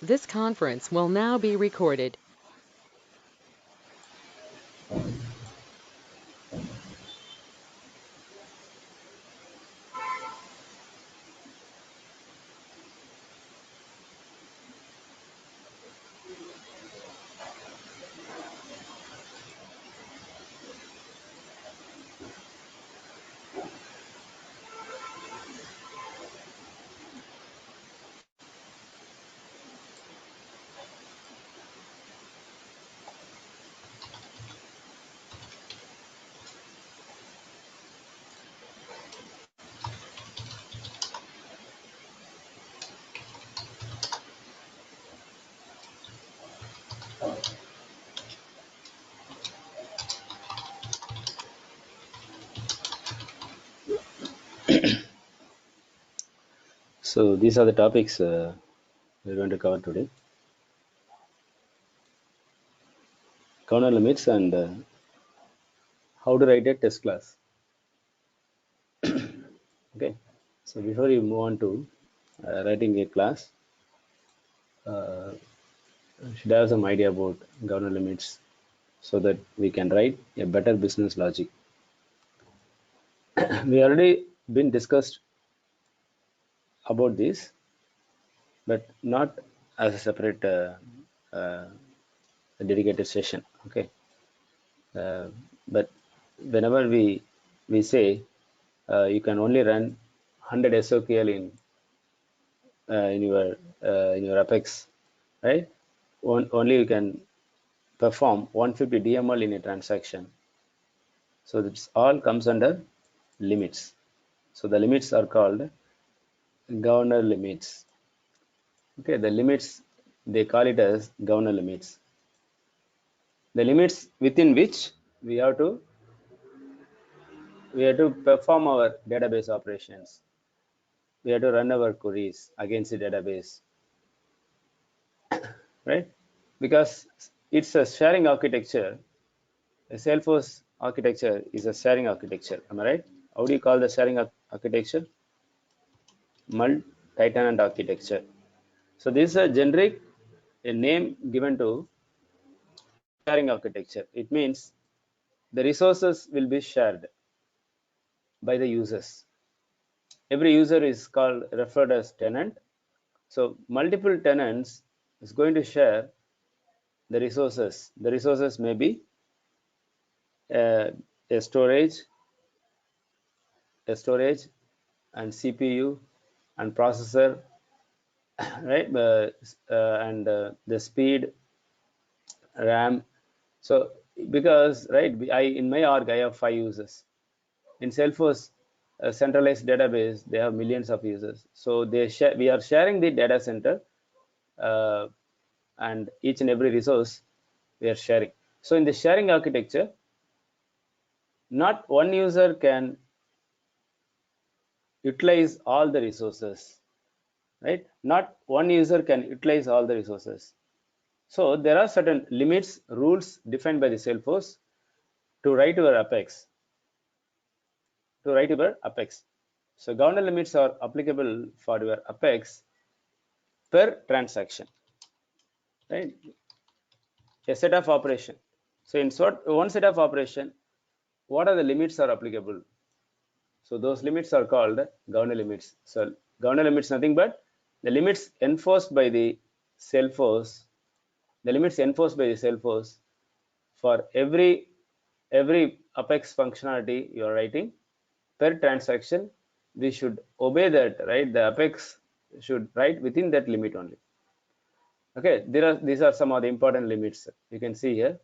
This conference will now be recorded. So these are the topics we're going to cover today. Kernel limits and how to write a test class. Okay. So before we move on to writing a class, uh, you should have some idea about governor limits so that we can write a better business logic. We already been discussed about this, but not as a separate uh, dedicated session. Okay. Uh, but whenever we say you can only run 100 SOQL in your Apex, right? Only you can perform 150 DML in a transaction. So this all comes under limits. So the limits are called governor limits. Okay, the limits they call it as governor limits. The limits within which we have to perform our database operations. We have to run our queries against the database, right? Because it's a sharing architecture. A Salesforce architecture is a sharing architecture. Am I right? How do you call the sharing architecture? Multi-tenant architecture. So this is a generic a name given to sharing architecture. It means the resources will be shared by the users. Every user is called referred as tenant. So multiple tenants is going to share the resources. The resources may be uh, a storage, and CPU and processor, right? And the speed, RAM. So because right, I in my org I have 5 users. In Salesforce, a centralized database, they have millions of users. So we are sharing the data center, uh, and each and every resource we are sharing. So in the sharing architecture, not one user can utilize all the resources, right? Not one user can utilize all the resources. So there are certain limits, rules defined by the Salesforce to write your Apex. So governor limits are applicable for your Apex per transaction, right? A set of operation. So in one set of operation, what are the limits are applicable? So those limits are called governor limits. So governor limits nothing but the limits enforced by the Salesforce. The limits enforced by the Salesforce for every Apex functionality you are writing per transaction. We should obey that, right? The Apex should write within that limit only. Okay, these are some of the important limits you can see here.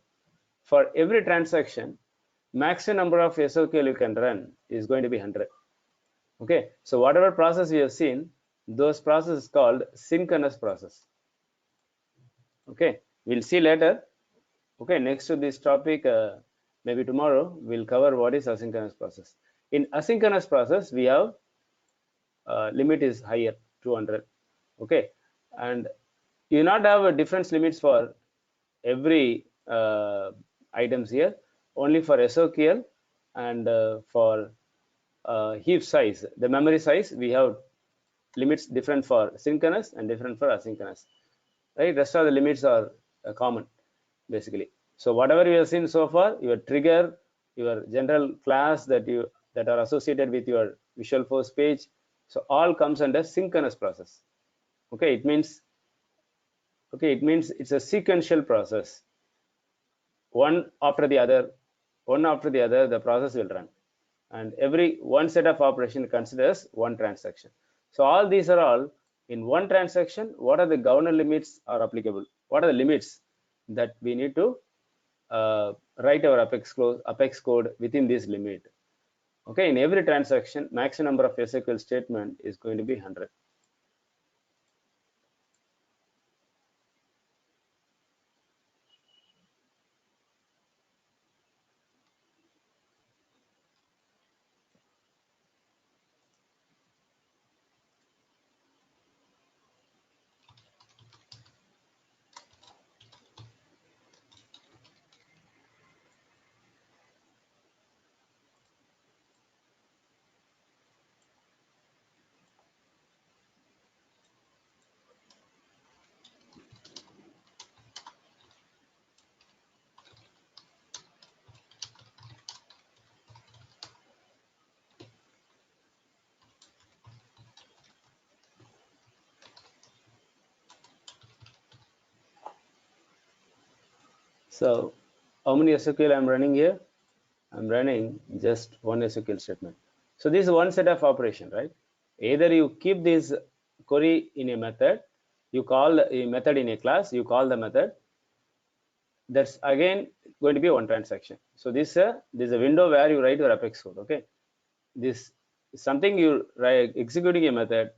For every transaction, maximum number of SOQL you can run is going to be 100. Okay, so whatever process we have seen, those processes called synchronous process. Okay, we'll see later. Okay, next to this topic, maybe tomorrow we'll cover what is asynchronous process. In asynchronous process, we have limit is higher, 200. Okay, and you not have a difference limits for every items here, only for SOQL and for heap size, the memory size, we have limits different for synchronous and different for asynchronous. right? Rest of the limits are common basically. So whatever you have seen so far, your trigger, your general class that are associated with your Visual Force page, so all comes under synchronous process. Okay, it means it's a sequential process. One after the other, the process will run, and every one set of operation considers one transaction. So all these are all in one transaction. What are the governor limits are applicable? What are the limits that we need to write our Apex code within this limit? Okay, in every transaction, maximum number of SQL statement is going to be 100. So how many SQL I'm running here? I'm running just one SQL statement. So this is one set of operation, right? Either you keep this query in a method, you call a method in a class, you call the method. That's again going to be one transaction. So this is a window where you write your Apex code. Okay, this is something you write executing a method,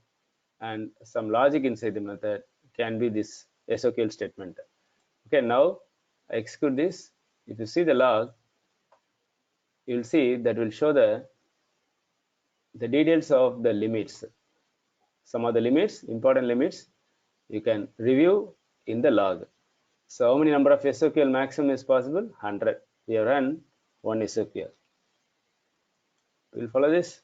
and some logic inside the method can be this SQL statement. Okay, now I execute this. If you see the log, you'll see that will show the details of the limits. Some of the limits, important limits, you can review in the log. So how many number of SQL maximum is possible? 100. We have run one SQL. We'll follow this.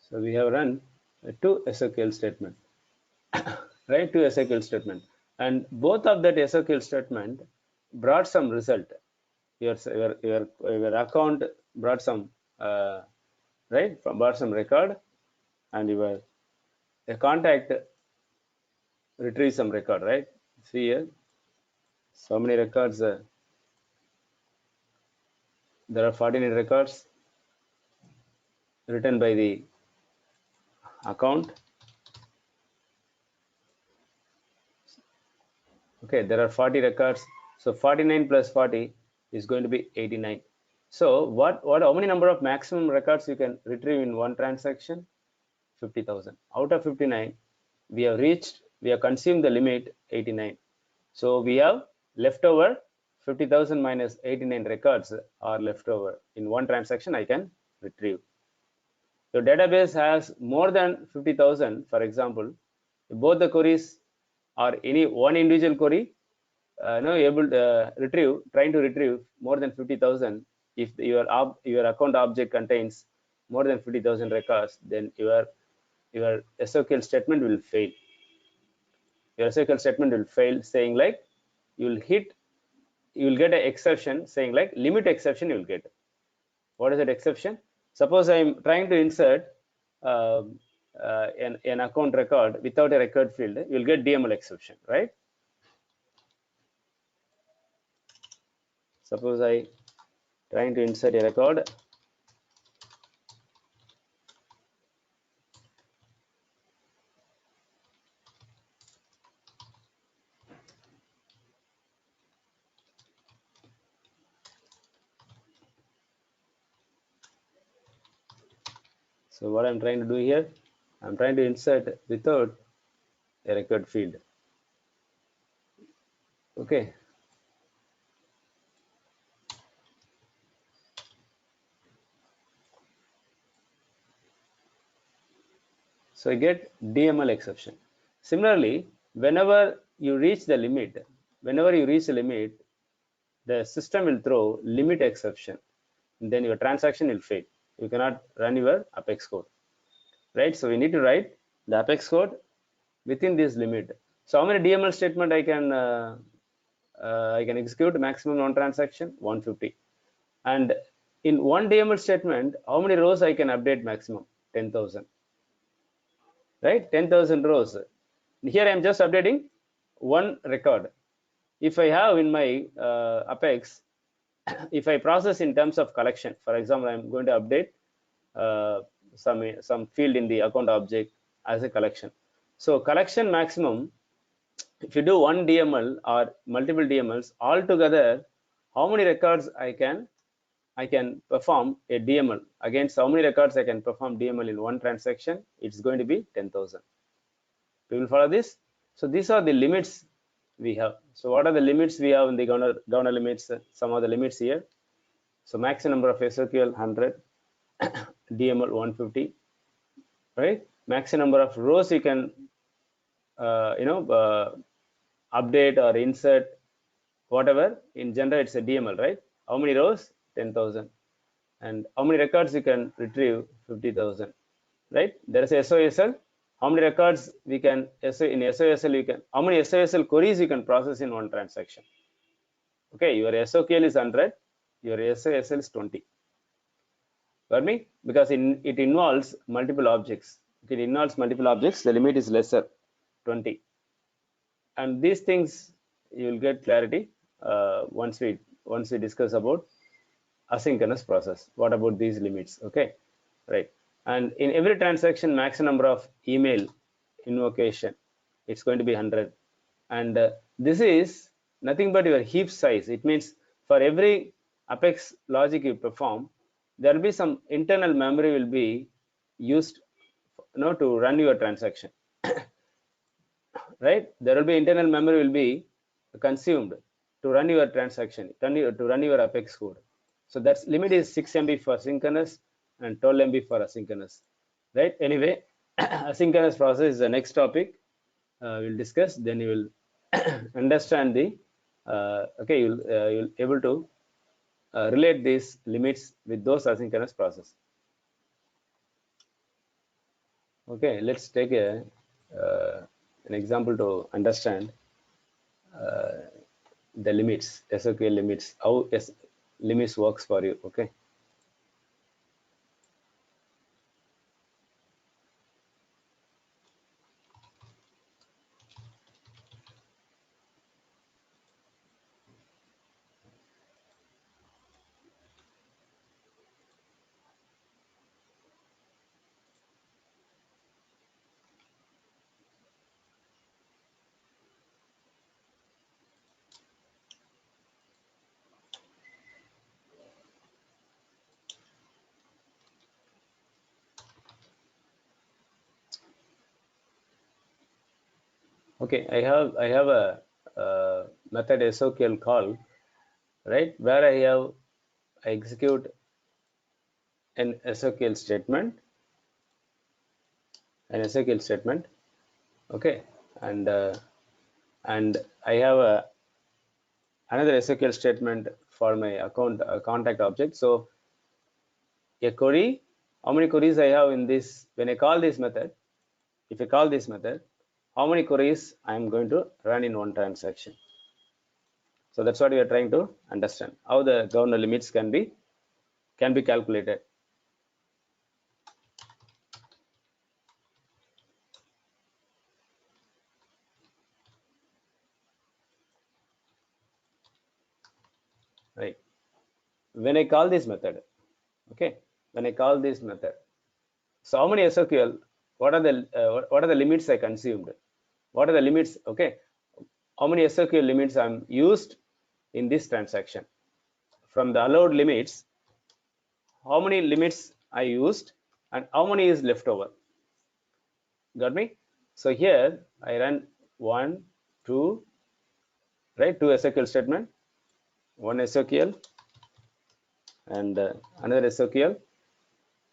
So we have run two SQL statement, right? Two SQL statement, and both of that SQL statement brought some result. Your account brought some right, brought some record, and your a contact retrieve some record, right? See here, so many records. There are 49 records written by the account. Okay, there are 40 records. So 49 plus 40 is going to be 89. So how many number of maximum records you can retrieve in one transaction? 50,000. Out of 59, we have consumed the limit 89. So we have leftover 50,000 minus 89 records are left over. In one transaction, I can retrieve. Your database has more than 50,000, for example, both the queries or any one individual query able to trying to retrieve more than 50,000. If your account object contains more than 50,000 records, then your SQL statement will fail. Your SQL statement will fail, saying like you will get an exception saying like limit exception you will get. What is that exception? Suppose I am trying to insert an account record without a record field, you will get DML exception, right? Suppose I trying to insert a record So what I'm trying to do here, I'm trying to insert without a record field. Okay. So I get DML exception. Similarly, whenever you reach the limit, the system will throw limit exception. Then your transaction will fail. You cannot run your Apex code, right? So we need to write the Apex code within this limit. So how many DML statement I can execute? Maximum non-transaction 150. And in one DML statement, how many rows I can update maximum? 10,000, right? 10,000 rows. Here I am just updating one record. If I have in my Apex, if I process in terms of collection, for example, I'm going to update uh, some field in the account object as a collection. So collection maximum, if you do one DML or multiple DMLs altogether, how many records I can perform a DML against how many records I can perform DML in one transaction? It's going to be 10,000. We will follow this. So these are the limits we have. So what are the limits we have in the governor limits? Some of the limits here. So maximum number of SOQL 100, DML 150, right? Maximum number of rows you can update or insert, whatever. In general, it's a DML, right? How many rows? 10,000. And how many records you can retrieve? 50,000, right? There is a SOSL. How many records we can in SOSL you can, how many SOSL queries you can process in one transaction? Okay, your SOQL is 100, your SOSL is 20. Got me? Because it involves multiple objects. If it involves multiple objects, the limit is lesser, 20. And these things you will get clarity once we discuss about asynchronous process. What about these limits? Okay, right. And in every transaction, maximum number of email invocation, it's going to be 100. And this is nothing but your heap size. It means for every Apex logic you perform, there will be some internal memory will be used, to run your transaction. Right? There will be internal memory will be consumed to run your transaction, to run your Apex code. So that's limit is 6 MB for synchronous and 12 MB for asynchronous, right? Anyway, asynchronous process is the next topic we'll discuss. Then you will understand the okay, you'll able to relate these limits with those asynchronous process. Okay, let's take an example to understand the limits, SOQL limits, how limits works for you. Okay. Okay, I have a method SOQL call, right, where I execute an SOQL statement, okay, and I have another SOQL statement for my account contact object. So a query, how many queries I have in this when I call this method? If I call this method, how many queries I am going to run in one transaction? So that's what we are trying to understand, how the governor limits can be calculated. Right. When I call this method, okay, when I call this method, so how many SOQL? What are the limits I consumed? What are the limits? Okay, how many SOQL limits I'm used in this transaction? From the allowed limits, how many limits I used and how many is left over? Got me? So here I run 1, 2, right? Two SQL statement, one SQL and another SQL.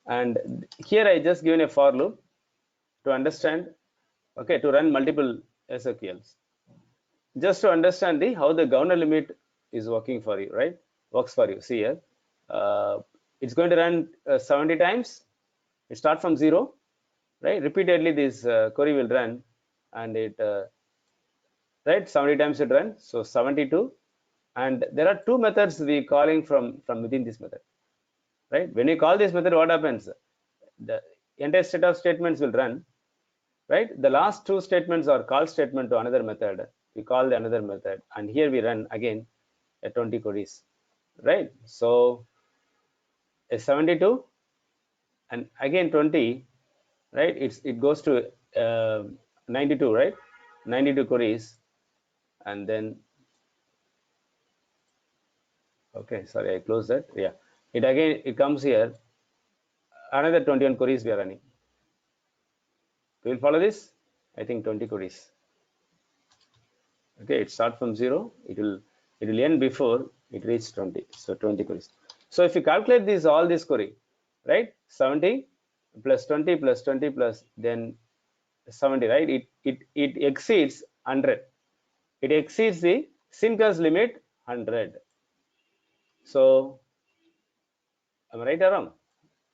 And here I just given a for loop to understand, okay, to run multiple SQLs. Just to understand how the governor limit is working for you, right? Works for you. See here, it's going to run 70 times. It start from 0, right? Repeatedly this query will run, and it right, 70 times it run, so 72. And there are two methods we calling from within this method, right? When you call this method, what happens? The entire set of statements will run, right? The last two statements are call statement to another method. We call the another method, and here we run again a 20 queries, right? So a 72 and again 20, right? It goes to 92, right? 92 queries, and then okay, sorry, I closed that. Yeah, it comes here, another 21 queries we are running. We will follow this. I think 20 queries. Okay, it starts from 0. It will end before it reaches 20. So 20 queries. So if you calculate this all this query, right? 70 plus 20 plus 20 plus then 70, right? It exceeds 100. It exceeds the Sinkers limit 100. So am I right or wrong?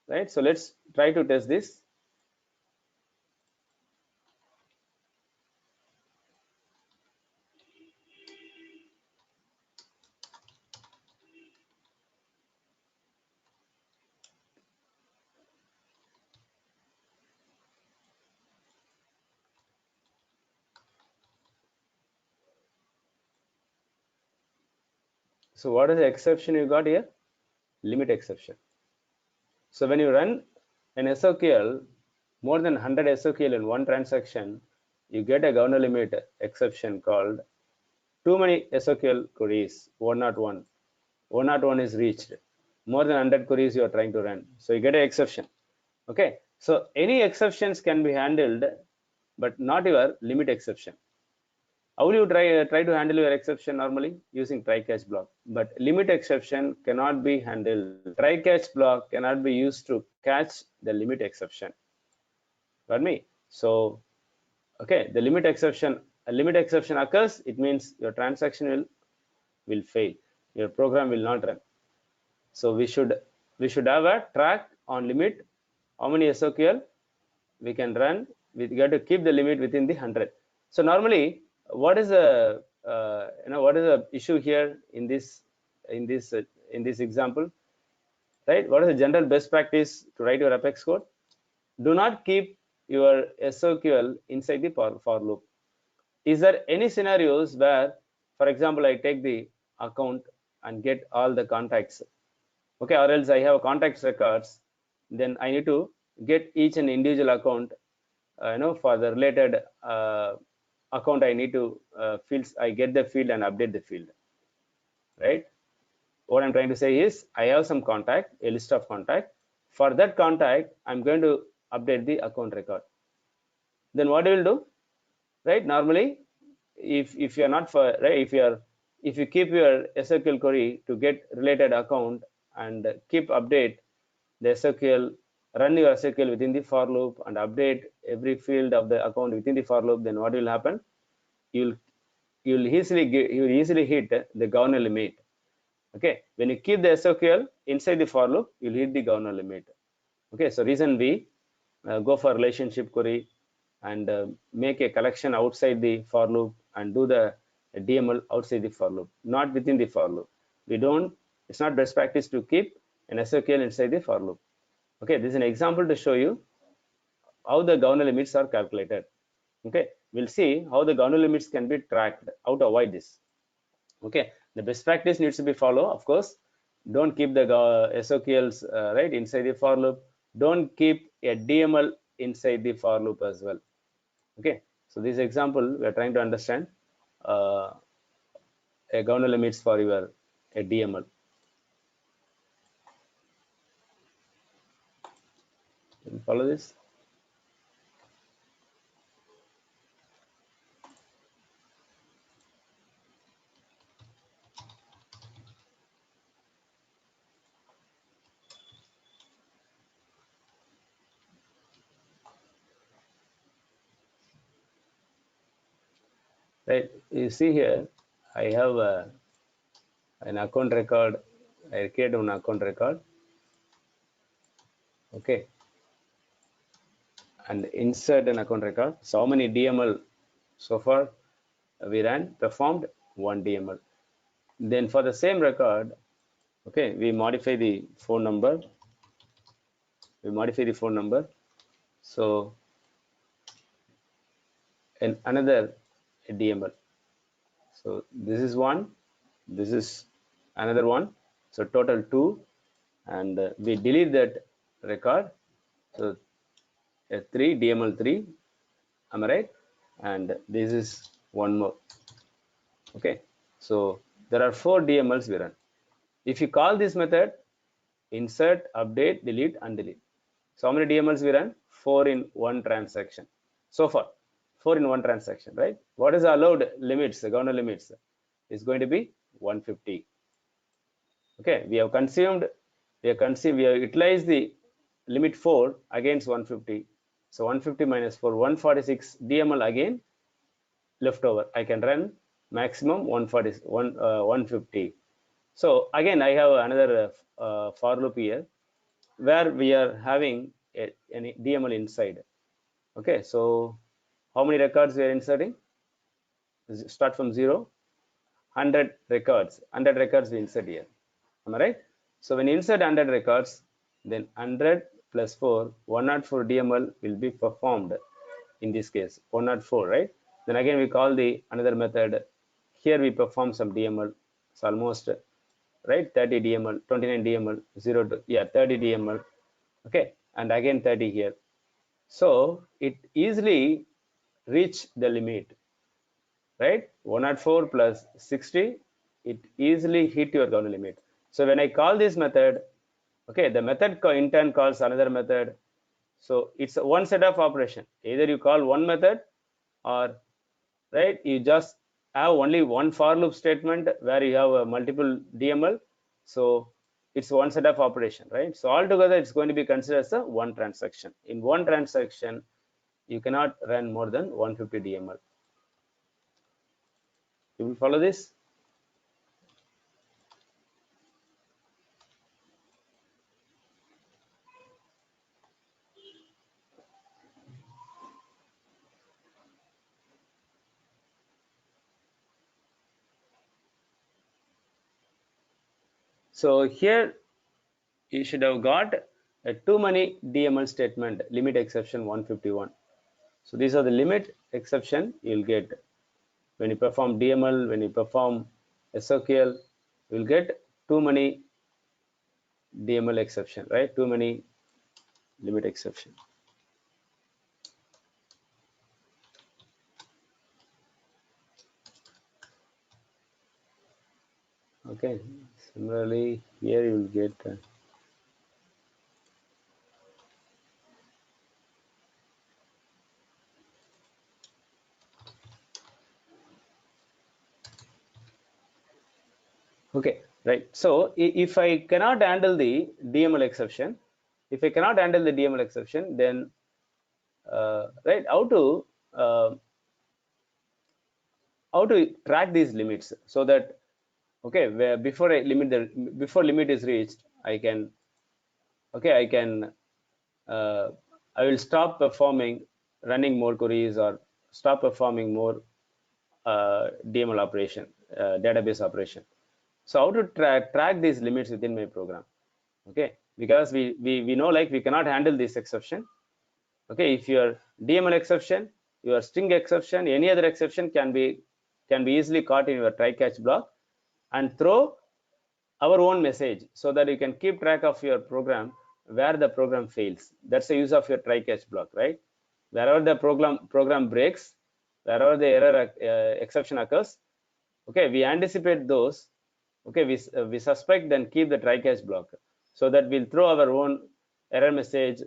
Right? So let's try to test this. So what is the exception you got here? Limit exception. So when you run an SOQL, more than 100 SOQL in one transaction, you get a governor limit exception called too many SOQL queries, 101. 101 is reached. More than 100 queries you are trying to run. So you get an exception. Okay. So any exceptions can be handled, but not your limit exception. How will you try to handle your exception normally? Using try catch block. But limit exception cannot be handled. Try catch block cannot be used to catch the limit exception. Got me? So, okay, the limit exception, a limit exception occurs, it means your transaction will fail. Your program will not run. So we should have a track on limit, how many SOQL we can run. We got to keep the limit within the 100. So normally, what is the what is the issue here in this example, right? What is the general best practice to write your Apex code? Do not keep your SOQL inside the for loop. Is there any scenarios where, for example, I take the account and get all the contacts, okay, or else I have contacts records, then I need to get each and individual account, for the related account I need to fields, I get the field and update the field, right? What I'm trying to say is I have some contact, a list of contact. For that contact, I'm going to update the account record. Then what you will do, right? Normally, if you're not for right, if you keep your SQL query to get related account and keep update the SQL, run your SQL within the for loop and update every field of the account within the for loop, then what will happen? You'll you'll easily hit the governor limit. Okay, when you keep the SQL inside the for loop, you'll hit the governor limit. Okay, so reason we go for relationship query and make a collection outside the for loop and do the DML outside the for loop, not within the for loop. We don't, it's not best practice to keep an SQL inside the for loop. Okay, this is an example to show you how the governor limits are calculated. Okay, we'll see how the governor limits can be tracked, how to avoid this. Okay, the best practice needs to be followed, of course. Don't keep the SOQLs right inside the for loop. Don't keep a DML inside the for loop as well. Okay, so this example we are trying to understand a governor limits for your a DML. Can you follow this? right? You see here, I have an account record. I create an account record, okay, and insert an account record. So how many DML so far we ran? Performed one DML. Then for the same record, okay, we modify the phone number. So and another DML. So this is one, this is another one. So total two, and we delete that record. So 3 DML3, am I right? And this is one more. Okay, so there are 4 DMLs we run. If you call this method, insert, update, delete, undelete. So how many DMLs we run? 4 in one transaction. So far, 4 in one transaction, right? What is the allowed limits, the governor limits? Is going to be 150. Okay, we have utilized the limit 4 against 150. So 150 minus 4, 146 DML again left over. I can run maximum 150. So again, I have another for loop here where we are having any DML inside. Okay, so how many records we are inserting? Start from 0. 100 records. 100 records we insert here. Am I right? So when you insert 100 records, then 100 plus 4, 104 DML will be performed. In this case, 104, right? Then again we call the another method. Here we perform some DML. It's almost right, 30 DML, 29 DML, 0 to 30 DML. Okay, and again 30 here. So it easily reach the limit, right? 104 plus 60, it easily hit your governor limit. So when I call this method, okay, the method in turn calls another method. So it's one set of operation. Either you call one method, or right, you just have only one for loop statement where you have a multiple DML. So it's one set of operation, right? So altogether it's going to be considered as a one transaction. In one transaction, you cannot run more than 150 DML. You will follow this? So here you should have got a too many DML statement, limit exception 151. So these are the limit exception you'll get when you perform DML, when you perform SOQL, you'll get too many DML exception, right? Too many limit exception. Okay, similarly here you will get okay, right. So if I cannot handle the DML exception, then right, uh, how to track these limits so that okay, where before limit is reached, I can uh, I will stop performing running more queries or stop performing more DML operation, database operation. So how to track these limits within my program? Okay, because we know like we cannot handle this exception. Okay, if your DML exception, your string exception, any other exception can be easily caught in your try catch block and throw our own message so that you can keep track of your program where the program fails. That's the use of your try catch block, right? Wherever the program breaks, wherever the error exception occurs, okay, we anticipate those. Okay, we suspect, then keep the try catch block so that we'll throw our own error message,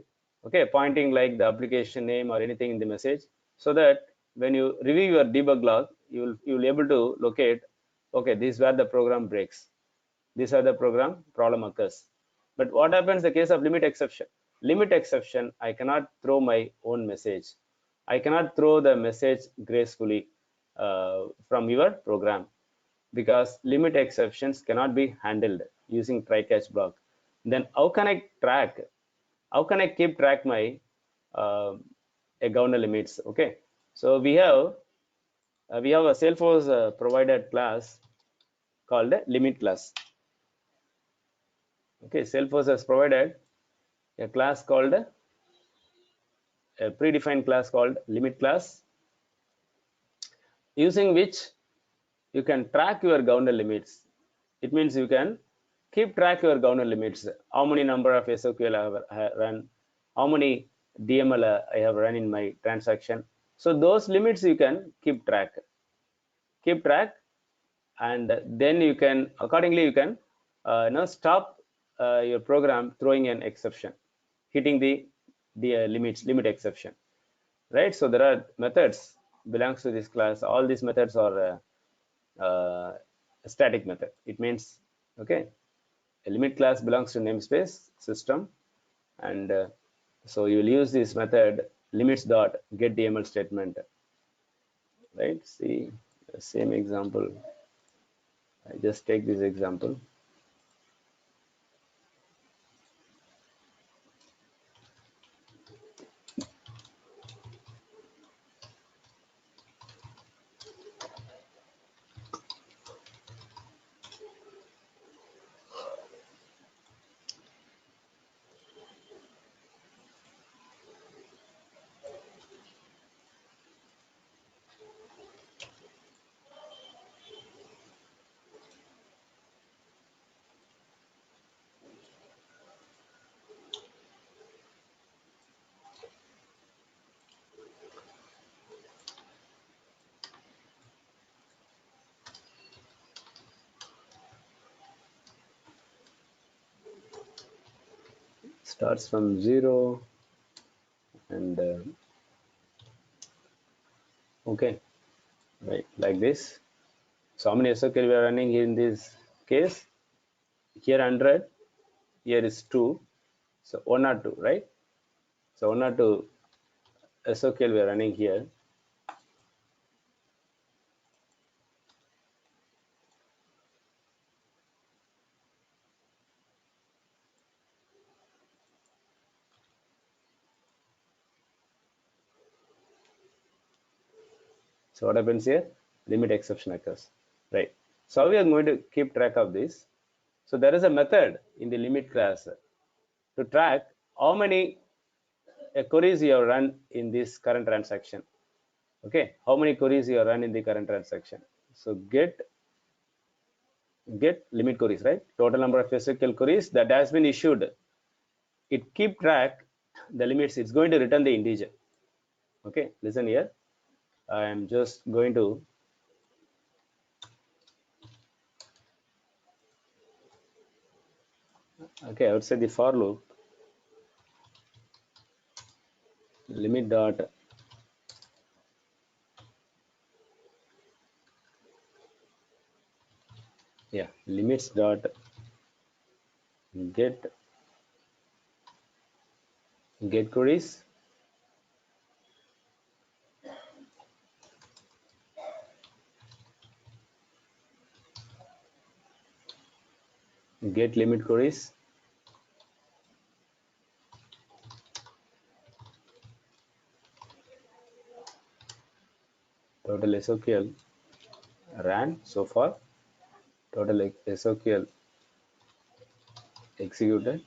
okay, pointing like the application name or anything in the message, so that when you review your debug log, you'll able to locate, okay, this is where the program breaks, these are the program problem occurs. But what happens in the case of limit exception? Limit exception, I cannot throw my own message. I cannot throw the message gracefully. from your program, because limit exceptions cannot be handled using try catch block. Then how can I track? How can I keep track my a governor limits? Okay, so we have a Salesforce provided class called a limit class. Okay, Salesforce has provided a class called a predefined class called limit class, using which you can track your governor limits. It means you can keep track your governor limits. How many number of SOQL I have run, how many DML I have run in my transaction. So those limits you can keep track, and then you can accordingly you can stop your program throwing an exception, hitting the limit exception, right? So there are methods belongs to this class. All these methods are a static method. It means, okay, a limit class belongs to namespace system, and so you will use this method limits dot get DML statement, right? See the same example. I just take this example. Starts from 0 and okay, right, like this. So how many SOQL we are running in this case? Here 100, here is 2, so 1 or 2, right? So 1 or 2 SOQL we are running here. So what happens here? Limit exception occurs, right? So how we are going to keep track of this? So there is a method in the limit class to track how many queries you have run in this current transaction. Okay, how many queries you have run in the current transaction? So get limit queries, right? Total number of SQL queries that has been issued. It keep track the limits. It's going to return the integer. Okay, listen here. I am just going to okay, I would say the for loop limit dot limits dot get queries get limit queries total SOQL ran so far, total SOQL executed,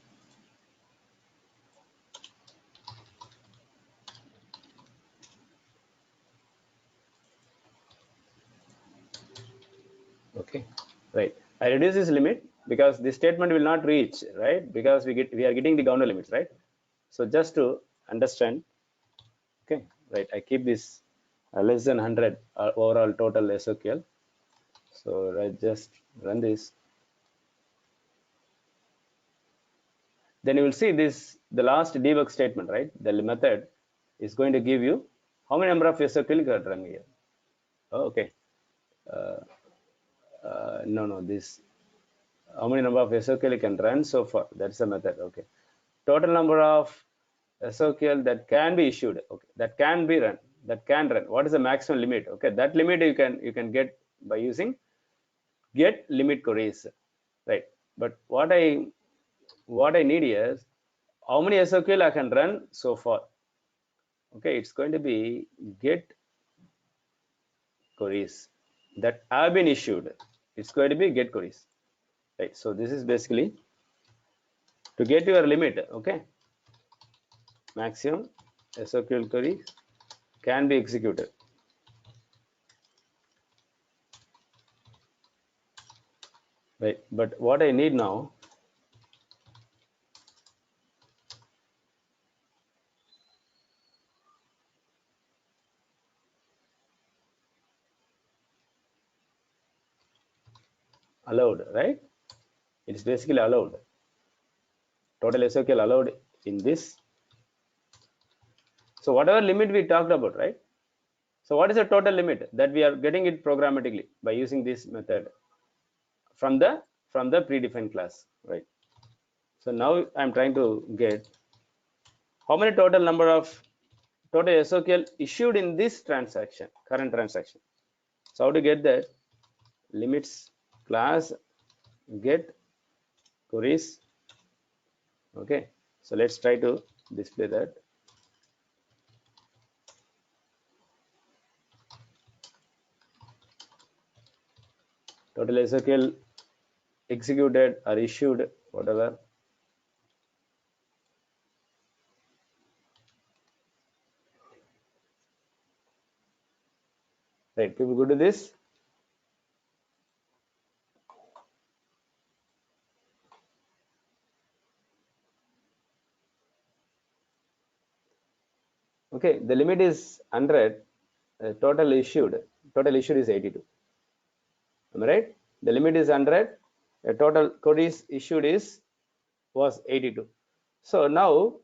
okay, right? I reduce this limit because this statement will not reach, right? Because we are getting the governor limits, right? So just to understand, okay, right? I keep this less than 100 overall total SOQL. So I just run this. Then you will see this the last debug statement, right? The method is going to give you how many number of SOQL you can run here. Oh, okay. Uh, no, this how many number of SOQL you can run so far. That's the method. Okay. Total number of SOQL that can be issued. Okay, that can be run. that can run. What is the maximum limit? Okay, that limit you can get by using get limit queries, right? But what I need is how many SOQL I can run so far. Okay, it's going to be get queries that have been issued. It's going to be get queries, right? So this is basically to get your limit. Okay, maximum SOQL queries can be executed. Right, but what I need now, allowed, right? It's basically allowed. Total SOQL allowed in this. So whatever limit we talked about, right? So what is the total limit that we are getting it programmatically by using this method from the predefined class, right? So now I'm trying to get how many total number of total SOQL issued in this transaction, current transaction. So how to get that? Limits class get queries. Okay, so let's try to display that. Total SOQL executed or issued, whatever. Right, people go to this. Okay, the limit is 100. Total issued is 82. Am I right? The limit is 100. Total queries issued was 82. So now,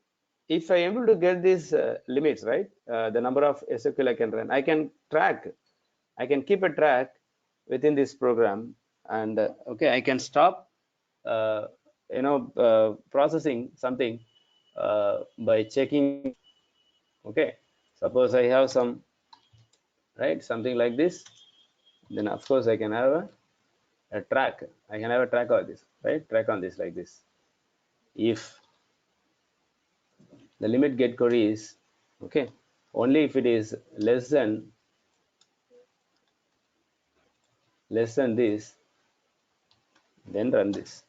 if I am able to get these limits, right, the number of SQL I can run, I can track, I can keep a track within this program, and okay, I can stop, uh, processing something by checking. Okay, suppose I have some, right, something like this, then of course I can have a track. I can have a track of this, right? Track on this like this. If the limit get query is okay, only if it is less than this, then run this.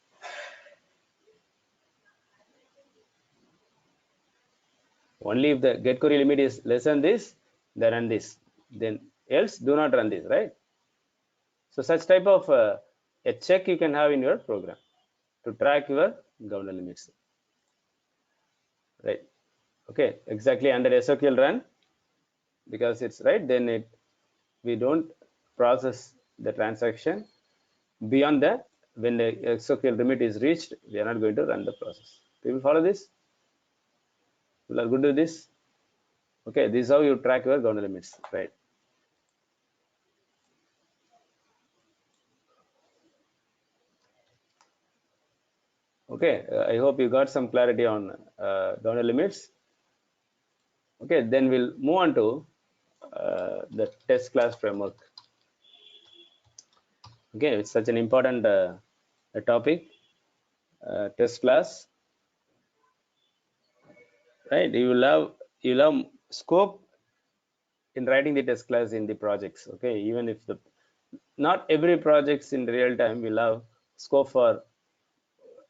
Only if the get query limit is less than this, then run this. Then else do not run this, right? So such type of a check you can have in your program to track your governor limits, right? Okay, exactly under SOQL run, because it's right, then we don't process the transaction beyond that. When the SOQL limit is reached, we are not going to run the process. People follow this? People are good with this? Okay, this is how you track your governor limits, right? Okay, I hope you got some clarity on governor limits. Okay, then we'll move on to the test class framework. Okay, it's such an important topic, test class, right? You love scope in writing the test class in the projects. Okay, even if the not every projects in real time will have scope for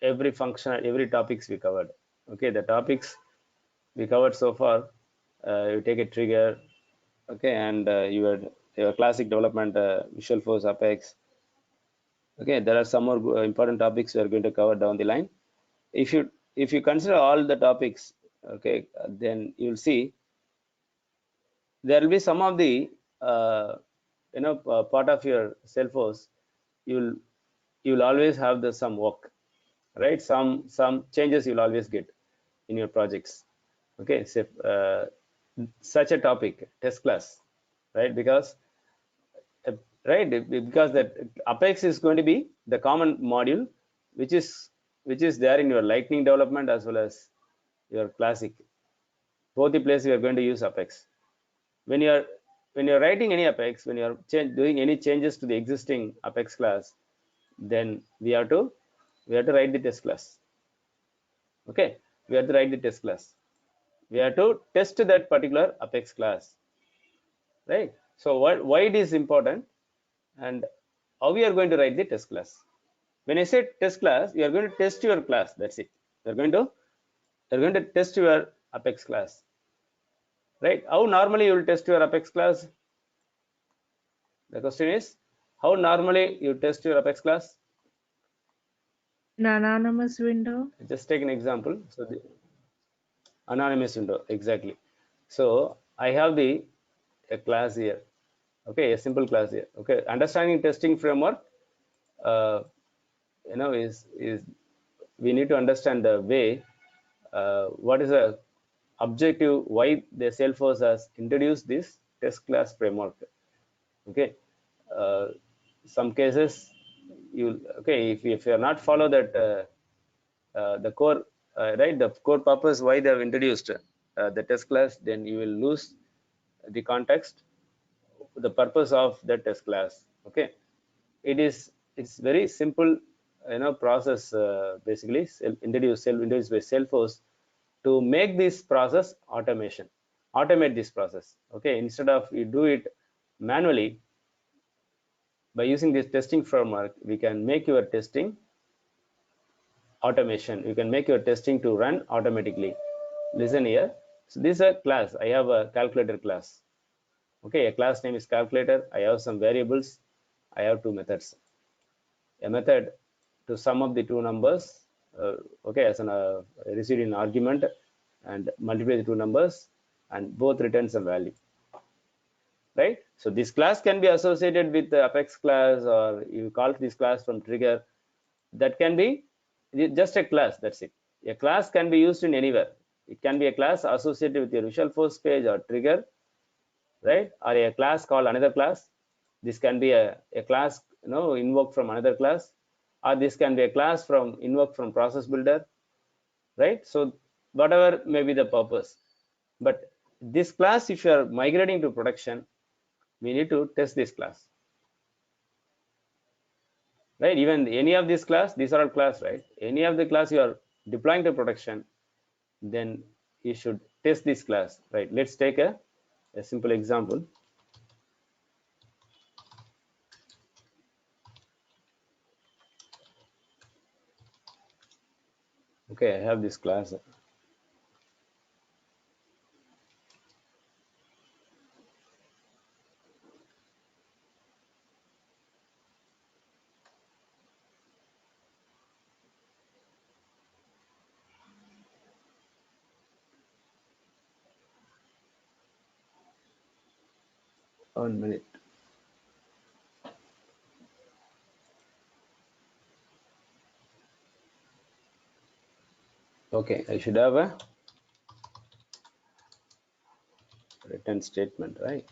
every function, every topics we covered. Okay, the topics we covered so far, you take a trigger, okay, and your classic development, Visual Force, Apex. Okay, there are some more important topics we are going to cover down the line. If you consider all the topics, okay, then you'll see there will be some of the part of your Salesforce. You'll you'll always have the some work, right? Some changes you'll always get in your projects. Okay, so such a topic, test class, right? Because uh, right, because that Apex is going to be the common module, which is there in your Lightning development as well as your classic. Both the places you are going to use Apex. when you're writing any apex, when you're doing any changes to the existing apex class, then we have to write the test class. Okay, we have to write the test class. We have to test that particular apex class, right? So why it is important, and how we are going to write the test class. When I say test class, you are going to test your class. That's it. You're going to test your apex class, right? How normally you will test your apex class? The question is, how normally you test your apex class? An anonymous window. Just take an example. So the anonymous window, exactly. So I have a class here. Okay, a simple class here. Okay, understanding testing framework. Uh, is we need to understand the way. What is the objective? Why the Salesforce has introduced this test class framework? Okay, uh, some cases you okay if you are not follow that the core right, the core purpose why they have introduced the test class, then you will lose the context, the purpose of the test class. Okay, it's very simple process, basically introduced by Salesforce to make this process automate this process. Okay, instead of you do it manually, by using this testing framework, we can make your testing automation. You can make your testing to run automatically. Listen here. So this is a class. I have a calculator class. Okay, a class name is calculator. I have some variables. I have two methods. A method to sum up the two numbers. Okay, as an received in argument, and multiply the two numbers, and both returns a value. Right? So this class can be associated with the apex class, or you call this class from trigger. That can be just a class. That's it. A class can be used in anywhere. It can be a class associated with your visual force page or trigger, right? Or a class called another class. This can be a class invoked from another class, or this can be a class from invoked from process builder, right? So whatever may be the purpose, but this class, if you are migrating to production, we need to test this class, right? Even any of this class, these are all class, right? Any of the class you are deploying to production, then you should test this class, right? Let's take a simple example. Okay, I have this class. 1 minute. Okay, I should have a return statement, right?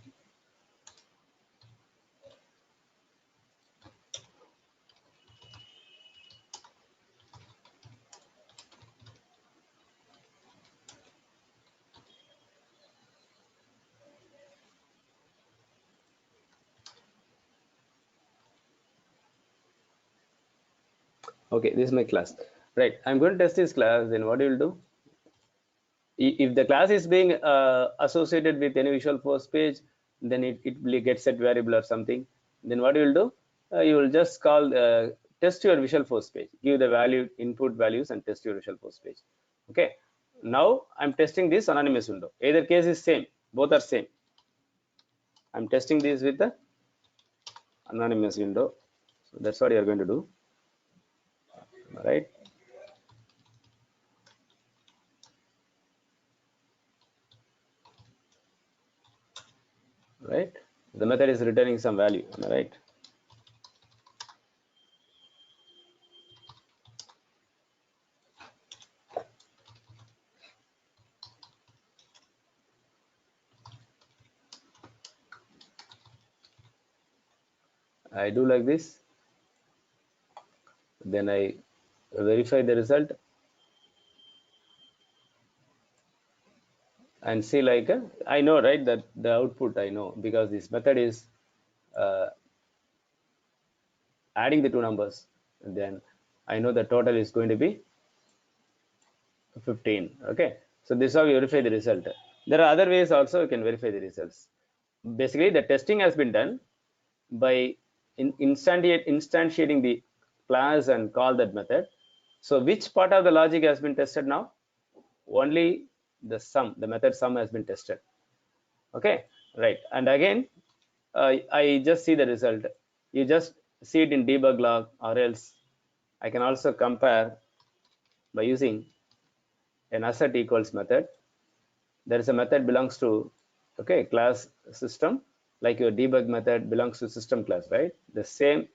Okay, this is my class, right? I'm going to test this class. Then what you will do, if the class is being associated with any visual force page, then it will get set variable or something. Then what you will do, you will just call test your visual force page, give the value input values and test your visual force page. Okay, now I'm testing this anonymous window. Either case is same, both are same. I'm testing this with the anonymous window. So that's what you're going to do. All right. Right. The method is returning some value. Am I right? I do like this. Then I verify the result. and see like I know, right, that the output I know because this method is uh, adding the two numbers, and then I know the total is going to be 15. Okay, so this is how you verify the result. There are other ways also you can verify the results. Basically, the testing has been done by instantiating the class and call that method. So which part of the logic has been tested now? Only the sum, the method sum has been tested. Okay, right. And again, I just see the result. You just see it in debug log, or else I can also compare by using an asset equals method. There is a method belongs to, okay, class system, like your debug method belongs to system class, right? The same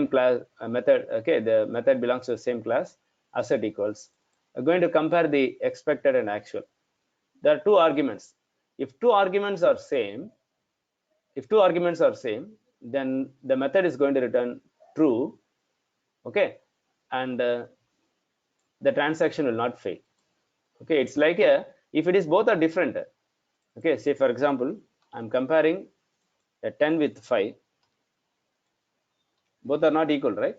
class method, okay, the method belongs to the same class, asset equals. I'm going to compare the expected and actual. There are two arguments. If two arguments are same, then the method is going to return true, okay, and the transaction will not fail. Okay, it's like if it is both are different. Okay, say for example, I'm comparing a 10 with 5. Both are not equal, right?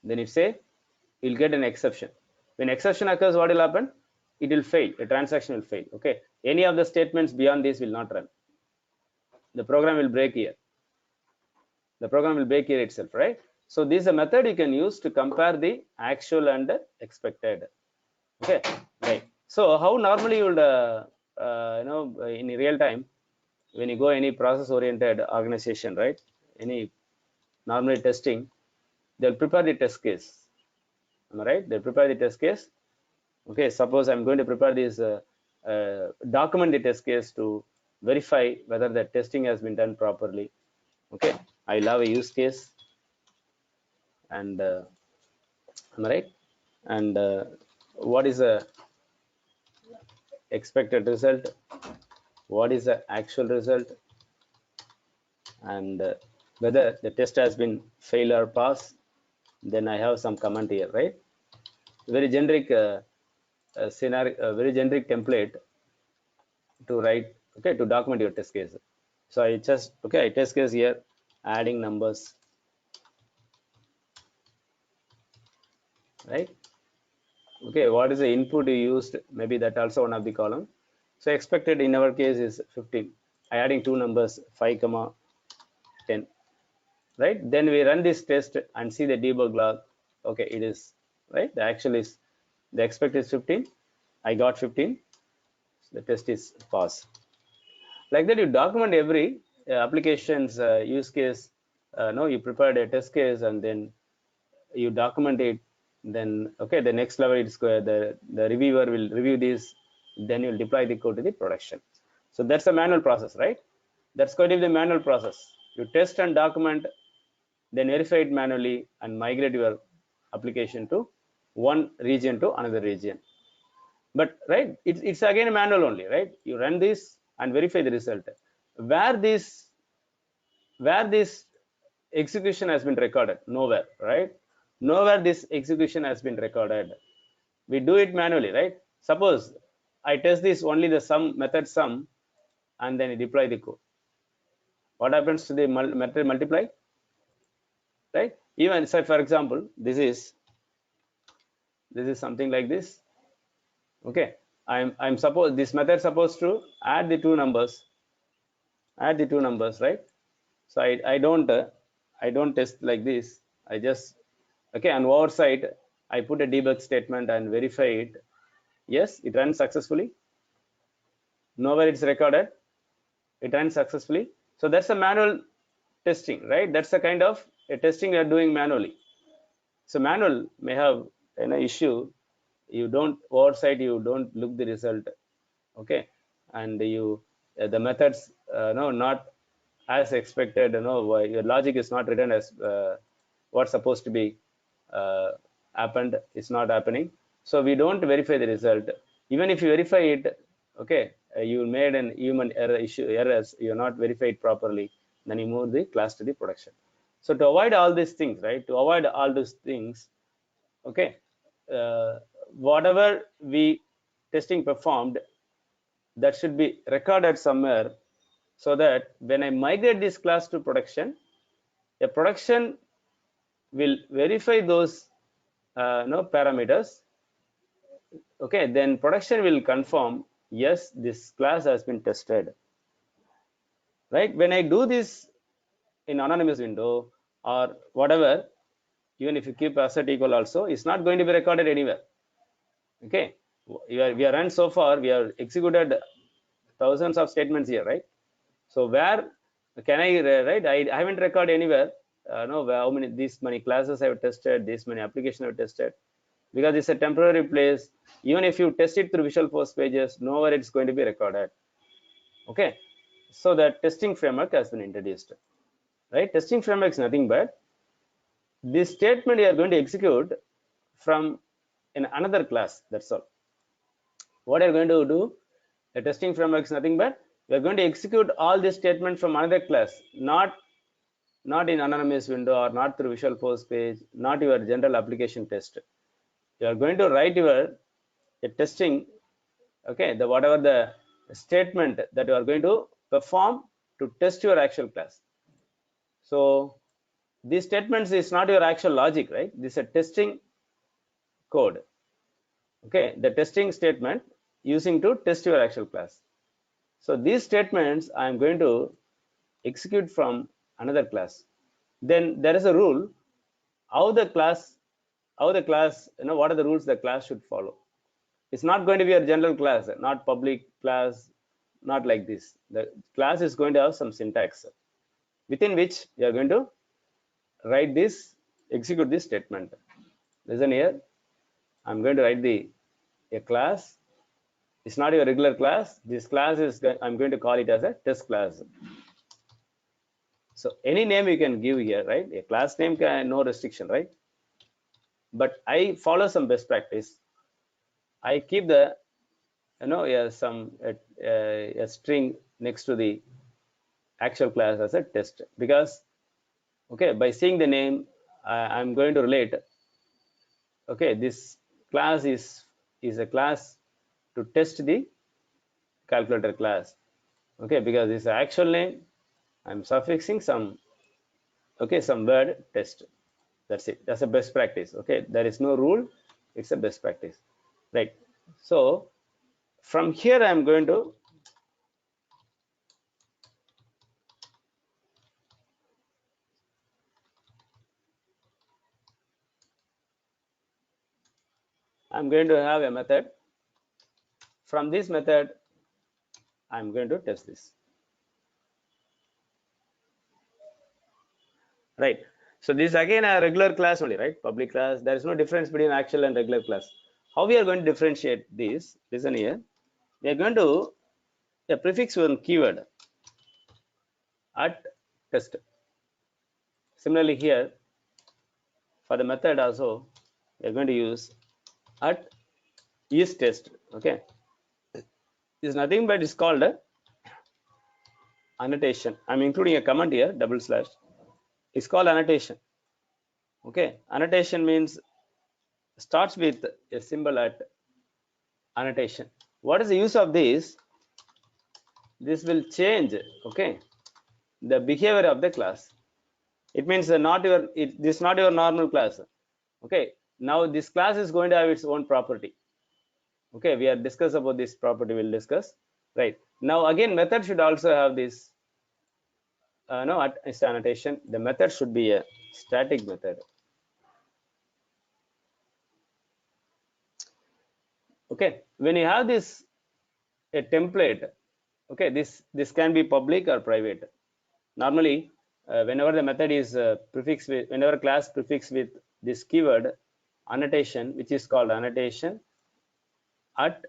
Then it say you'll get an exception. When exception occurs, what will happen? It will fail. The transaction will fail. Okay, any of the statements beyond this will not run. The program will break here. The program will break here itself, right? So this is a method you can use to compare the actual and expected. Okay, right. So how normally you would in real time, when you go any process oriented organization, right, any normally testing, they'll prepare the test case. Am I right? They'll prepare the test case. Okay, suppose I'm going to prepare this document the test case to verify whether the testing has been done properly. Okay, I'll have a use case, and am I right? And what is the expected result? What is the actual result? And whether the test has been fail or pass. Then I have some comment here, right? Very generic scenario, very generic template to write, okay, to document your test case. So I just, okay, I test case here, adding numbers, right? Okay, what is the input you used? Maybe that also one of the column. So expected in our case is 15. I adding two numbers, 5 comma 10, right? Then we run this test and see the debug log. Okay, it is right. The actual is, the expect is 15. I got 15. The test is pass. Like that, you document every application's use case. No, you prepared a test case and then you document it. Then okay, the next level is the reviewer will review this. Then you'll deploy the code to the production. So that's a manual process, right? That's going to be the manual process. You test and document, then verify it manually and migrate your application to one region to another region. But right, it's again a manual only, right? You run this and verify the result. Where this execution has been recorded? Nowhere, right? Nowhere this execution has been recorded. We do it manually, right? Suppose I test this only the sum method sum and then I deploy the code. What happens to the method multiply? Right? Even say for example, this is something like this. Okay, I'm suppose this method supposed to add the two numbers, right? So I don't test like this. I just, okay, on oversight I put a debug statement and verify it. Yes, it runs successfully. Nowhere it's recorded. It runs successfully. So that's a manual testing, right? That's the kind of a testing we are doing manually. So manual may have an issue. You don't oversight, you don't look the result, okay, and you the methods no, not as expected, your logic is not written as what's supposed to be happened is not happening. So we don't verify the result. Even if you verify it, okay, you made an human errors, you're not verified properly, then you move the class to the production. So to avoid all these things, right, to avoid all these things, okay, whatever we testing performed, that should be recorded somewhere, so that when I migrate this class to production, a production will verify those parameters. Okay, then production will confirm, yes, this class has been tested. Right? When I do this in anonymous window or whatever, even if you keep asset equal also, it's not going to be recorded anywhere. Okay, we are run so far, we have executed thousands of statements here, right? So where can I write? I haven't recorded anywhere. No, how many these many classes I have tested, this many applications I have tested, because it's a temporary place. Even if you test it through Visualforce pages, nowhere it's going to be recorded. Okay, so that testing framework has been introduced. Right? Testing framework is nothing but this statement you are going to execute from in another class. That's all. What are you going to do? The testing framework is nothing but we are going to execute all these statements from another class, not in anonymous window or not through Visualforce page, not your general application test. You are going to write your testing, okay, the whatever the statement that you are going to perform to test your actual class. So these statements is not your actual logic, right? This is a testing code. Okay, the testing statement using to test your actual class. So these statements I am going to execute from another class. Then there is a rule how the class, what are the rules the class should follow. It's not going to be a general class, not public class, not like this. The class is going to have some syntax within which you are going to write this, execute this statement. Listen here, I'm going to write a class. It's not your regular class. This class is, I'm going to call it as a test class. So any name you can give here, right? A class name can, no restriction, right? But I follow some best practice. I keep the a string next to the actual class as a test, because okay, by seeing the name I'm going to relate, okay, this class is a class to test the calculator class. Okay, because this actual name I'm suffixing some, okay, some word test. That's it. That's a best practice. Okay, there is no rule, it's a best practice, right? So from here I'm going to have a method. From this method I'm going to test this, right? So this is again a regular class only, right? Public class. There is no difference between actual and regular class. How we are going to differentiate this? Listen here. We are going to prefix one keyword at test. Similarly here for the method also we are going to use at is test. Okay, is nothing but it's called annotation. I'm including a comment here, double slash. It's called annotation. Okay, annotation means starts with a symbol at annotation. What is the use of this? This will change, okay, the behavior of the class. It means this is not your normal class. Okay, now this class is going to have its own property. Okay, we are discuss about this property, we'll discuss, right? Now again method should also have this its annotation. The method should be a static method. Okay, when you have this a template, okay, this can be public or private. Normally whenever the method is prefixed with, whenever class prefixed with this keyword annotation, which is called annotation at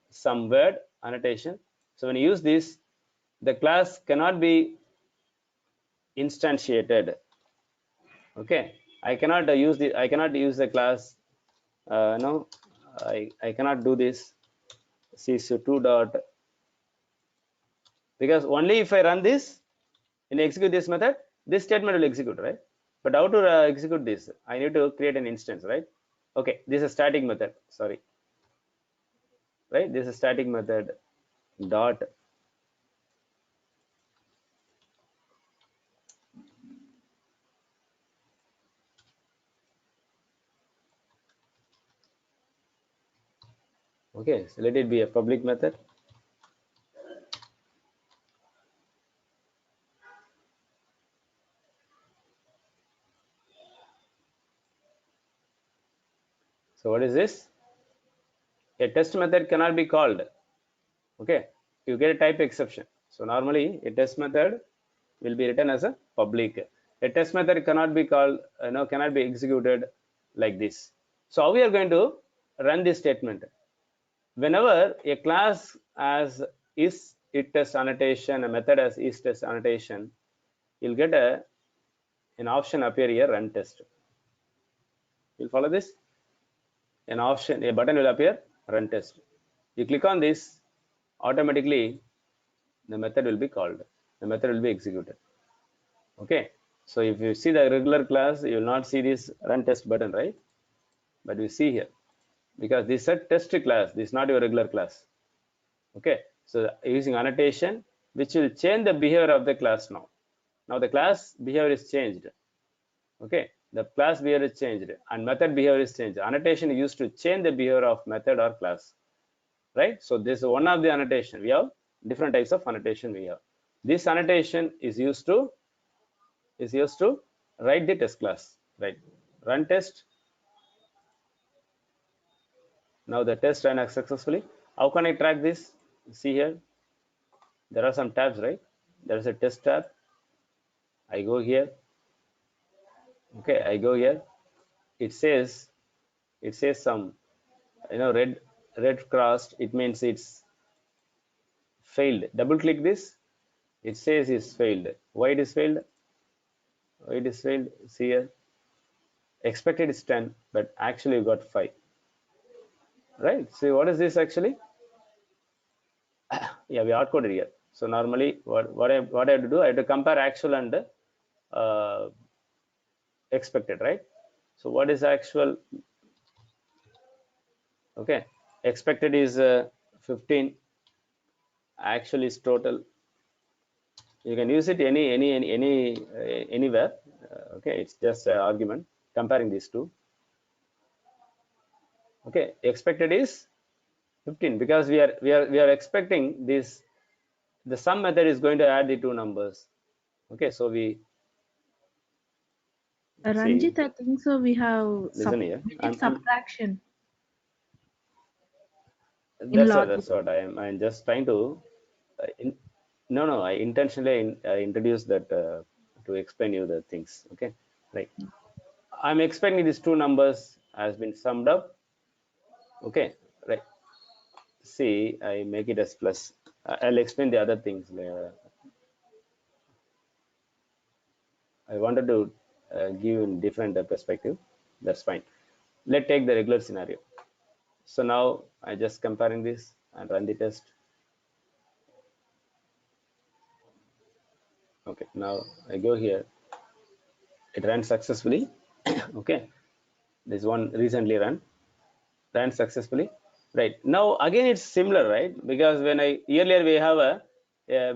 some word annotation. So when you use this, the class cannot be instantiated. Okay, I cannot use the class no, I cannot do this c2 dot, because only if I run this and execute this method, this statement will execute, right? But how to execute this? I need to create an instance, right? Okay, this is a static method, sorry. right? This is static method dot okay, so let it be a public method. So what is this? A test method cannot be called. Okay, you get a type exception. So normally a test method will be written as a public. A test method cannot be called, cannot be executed like this. So how we are going to run this statement? Whenever a class has is it test annotation, a method has is test annotation, you'll get an option appear here, run test. You'll follow this? A button will appear, run test. You click on this, automatically the method will be called. The method will be executed. Okay. So if you see the regular class, you will not see this run test button, right? But you see here, because this is a test class. This is not your regular class. Okay. So using annotation, which will change the behavior of the class now. Now the class behavior is changed. Okay. The class behavior is changed and method behavior is changed. Annotation is used to change the behavior of method or class, right? So this is one of the annotation. We have different types of annotation we have. This annotation is used to write the test class, right? Run test. Now the test ran successfully. How can I track this? See here, there are some tabs, right? There is a test tab. I go here. Okay, I go here. It says some, red crossed. It means it's failed. Double click this. It says it's failed. Why it is failed? Why it is failed? See here. Expected is 10, but actually you got 5. Right? See what is this actually? Yeah, we hard coded here. So normally what I have to do, I have to compare actual and uh, expected, right? So what is actual? Okay, expected is 15. Actual is total. You can use it anywhere. Okay, it's just an argument comparing these two. Okay, expected is 15 because we are expecting this. The sum method is going to add the two numbers. Okay, so we see. Ranjit, I think so. We have Listen here. digit subtraction in That's what logic. I'm just trying to. No. I intentionally introduced that to explain you the things. Okay, right. I'm expecting these two numbers has been summed up. Okay, right. See, I make it as plus. I'll explain the other things. I wanted to give in different perspective. That's fine. Let's take the regular scenario. So now I just comparing this and run the test. Okay, now I go here. It ran successfully. Okay, this one recently ran successfully. Right now again it's similar, right? Because when I earlier we have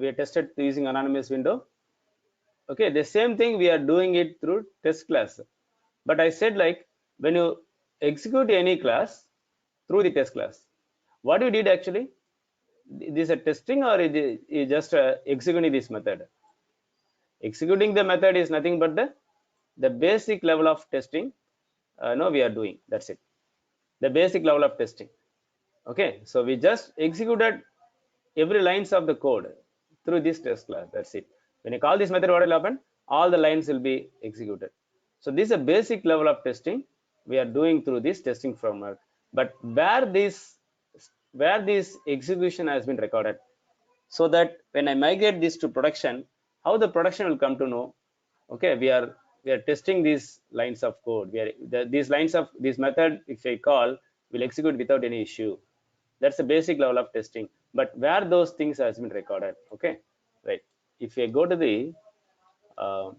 we tested using anonymous window. Okay, the same thing we are doing it through test class. But I said like when you execute any class through the test class, what you did actually? This is a testing or is just executing this method? Executing the method is nothing but the basic level of testing. No, we are doing. That's it. The basic level of testing. Okay, so we just executed every lines of the code through this test class. That's it. When you call this method, what will happen? All the lines will be executed. So this is a basic level of testing we are doing through this testing framework. But where this execution has been recorded, so that when I migrate this to production, how the production will come to know, okay, we are testing these lines of code. These lines of this method, if I call, will execute without any issue. That's the basic level of testing. But where those things has been recorded, okay, right? If I go to the uh,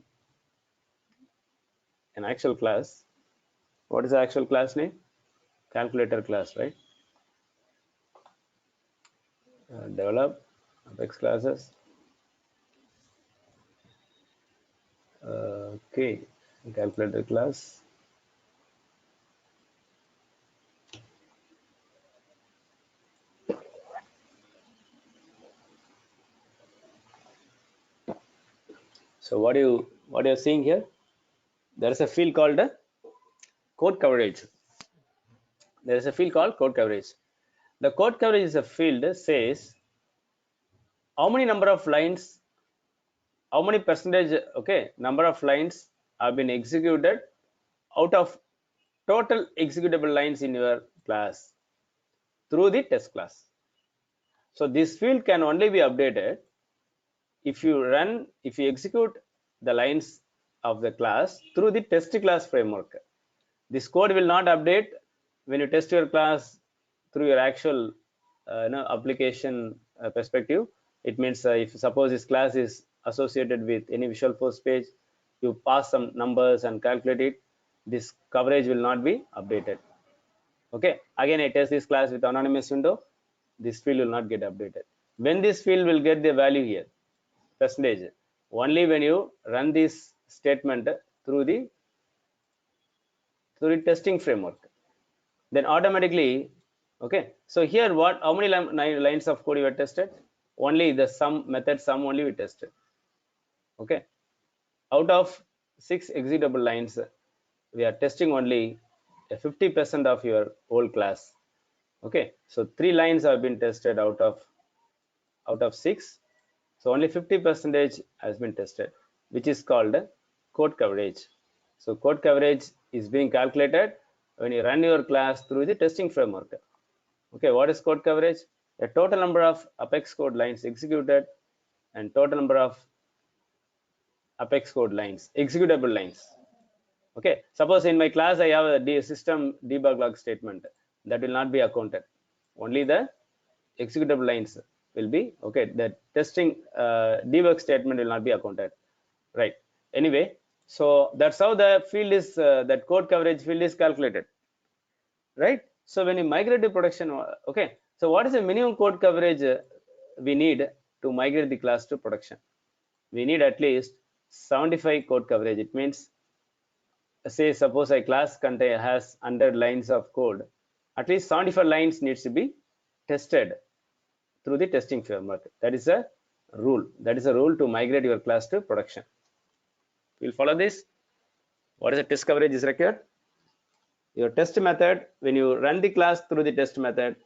an actual class, what is the actual class name? Calculator class, right? develop apex classes. Okay, calculator class. So what you're seeing here, there is a field called code coverage. There is a field called code coverage. The code coverage is a field says how many number of lines, how many percentage, okay, number of lines have been executed out of total executable lines in your class through the test class. So this field can only be updated if you execute the lines of the class through the test class framework. This code will not update when you test your class through your actual application perspective. It means if suppose this class is associated with any Visualforce page, you pass some numbers and calculate it, this coverage will not be updated. Okay, again I test this class with anonymous window, this field will not get updated. When this field will get the value here, percentage, only when you run this statement through the testing framework, then automatically, okay, so here what, how many lines of code you have tested? Only the sum method sum only we tested. Okay, out of 6 executable lines, we are testing only 50% of your whole class. Okay, so 3 lines have been tested out of 6, so only 50% has been tested, which is called code coverage. So code coverage is being calculated when you run your class through the testing framework. Okay, what is code coverage? The total number of Apex code lines executed and total number of Apex code lines, executable lines. Okay, suppose in my class I have a system debug log statement, that will not be accounted. Only the executable lines will be, okay, the testing debug statement will not be accounted, right? Anyway, so that's how the field is, that code coverage field is calculated, right? So when you migrate to production, okay, so what is the minimum code coverage we need to migrate the class to production? We need at least 75 code coverage. It means, say suppose a class has 100 lines of code, at least 75 lines needs to be tested through the testing framework. That is a rule. That is a rule to migrate your class to production. We'll follow this. What is the test coverage is required? Your test method, when you run the class through the test method,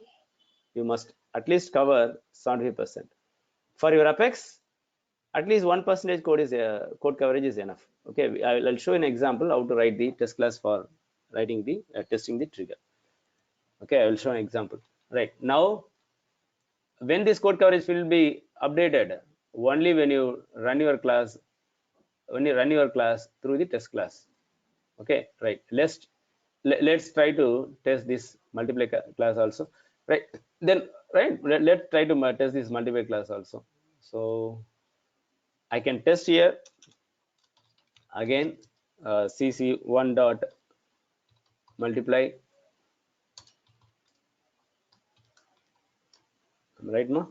you must at least cover 75%. For your Apex, at least 1% code coverage is enough. Okay, I'll show an example how to write the test class for writing the testing the trigger. Okay, I will show an example. Right now, when this code coverage will be updated, only when you run your class, through the test class. Okay, right. Let's try to test this multiply class also. Right then, right. Let's try to test this multiply class also. So I can test here again, cc1 dot multiply, right now.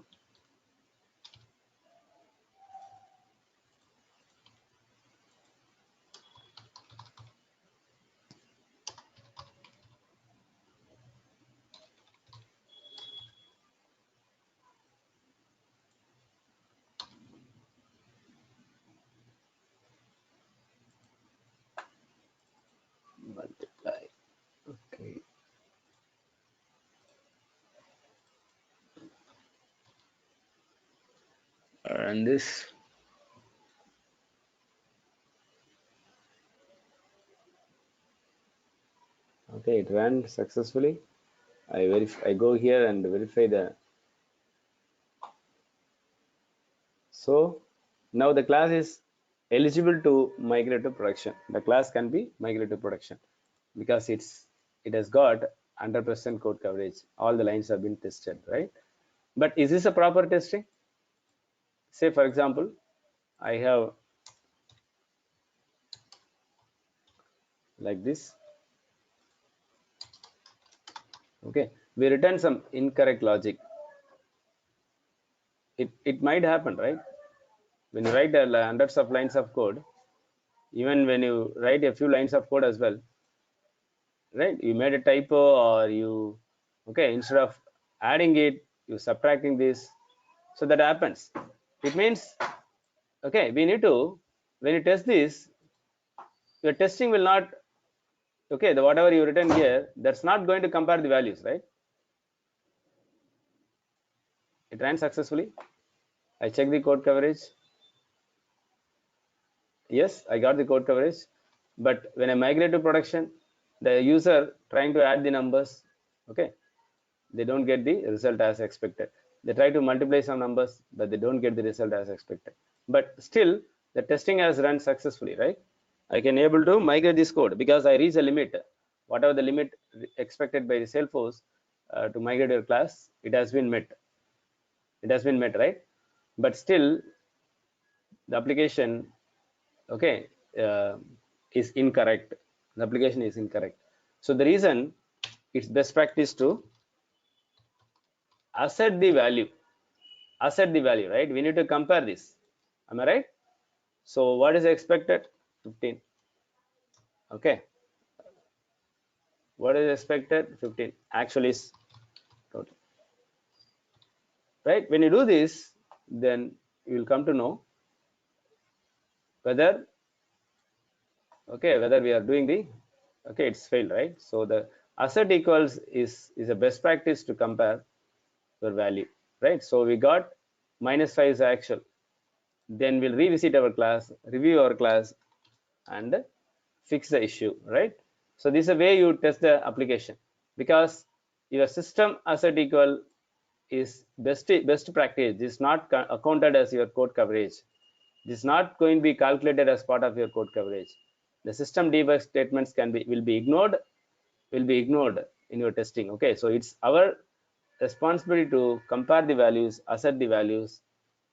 Multiply. Okay. Run this. Okay, it ran successfully. I go here and verify the. So now the class is eligible to migrate to production. The class can be migrated to production because it has got 100% code coverage. All the lines have been tested, right? But is this a proper testing? Say for example, I have like this. Okay, we return some incorrect logic. it might happen, right? When you write hundreds of lines of code, even when you write a few lines of code as well, right, you made a typo, or you, okay, instead of adding it, you subtracting this. So that happens. It means, okay, we need to, when you test this, your testing will not, okay, the whatever you written here, that's not going to compare the values, right? It ran successfully. I check the code coverage. Yes, I got the code coverage. But when I migrate to production, the user trying to add the numbers, okay, they don't get the result as expected. They try to multiply some numbers, but they don't get the result as expected. But still, the testing has run successfully, right? I can able to migrate this code because I reach a limit. Whatever the limit expected by the Salesforce to migrate your class, it has been met. It has been met, right? But still, the application, okay, is incorrect. The application is incorrect. So the reason, it's best practice to assert the value. Assert the value, right? We need to compare this. Am I right? So what is expected? 15. Okay. What is expected? 15. Actually is total. Right? When you do this, then you will come to know whether, okay, whether we are doing the, okay, it's failed, right? So the assert equals is a best practice to compare your value, right? So we got -5 is actual. Then we'll revisit our class, review our class, and fix the issue, right? So this is a way you test the application, because your system assert equal is best practice. This is not accounted as your code coverage. This is not going to be calculated as part of your code coverage. The system debug statements will be ignored in your testing. Okay, so it's our responsibility to compare the values, assert the values,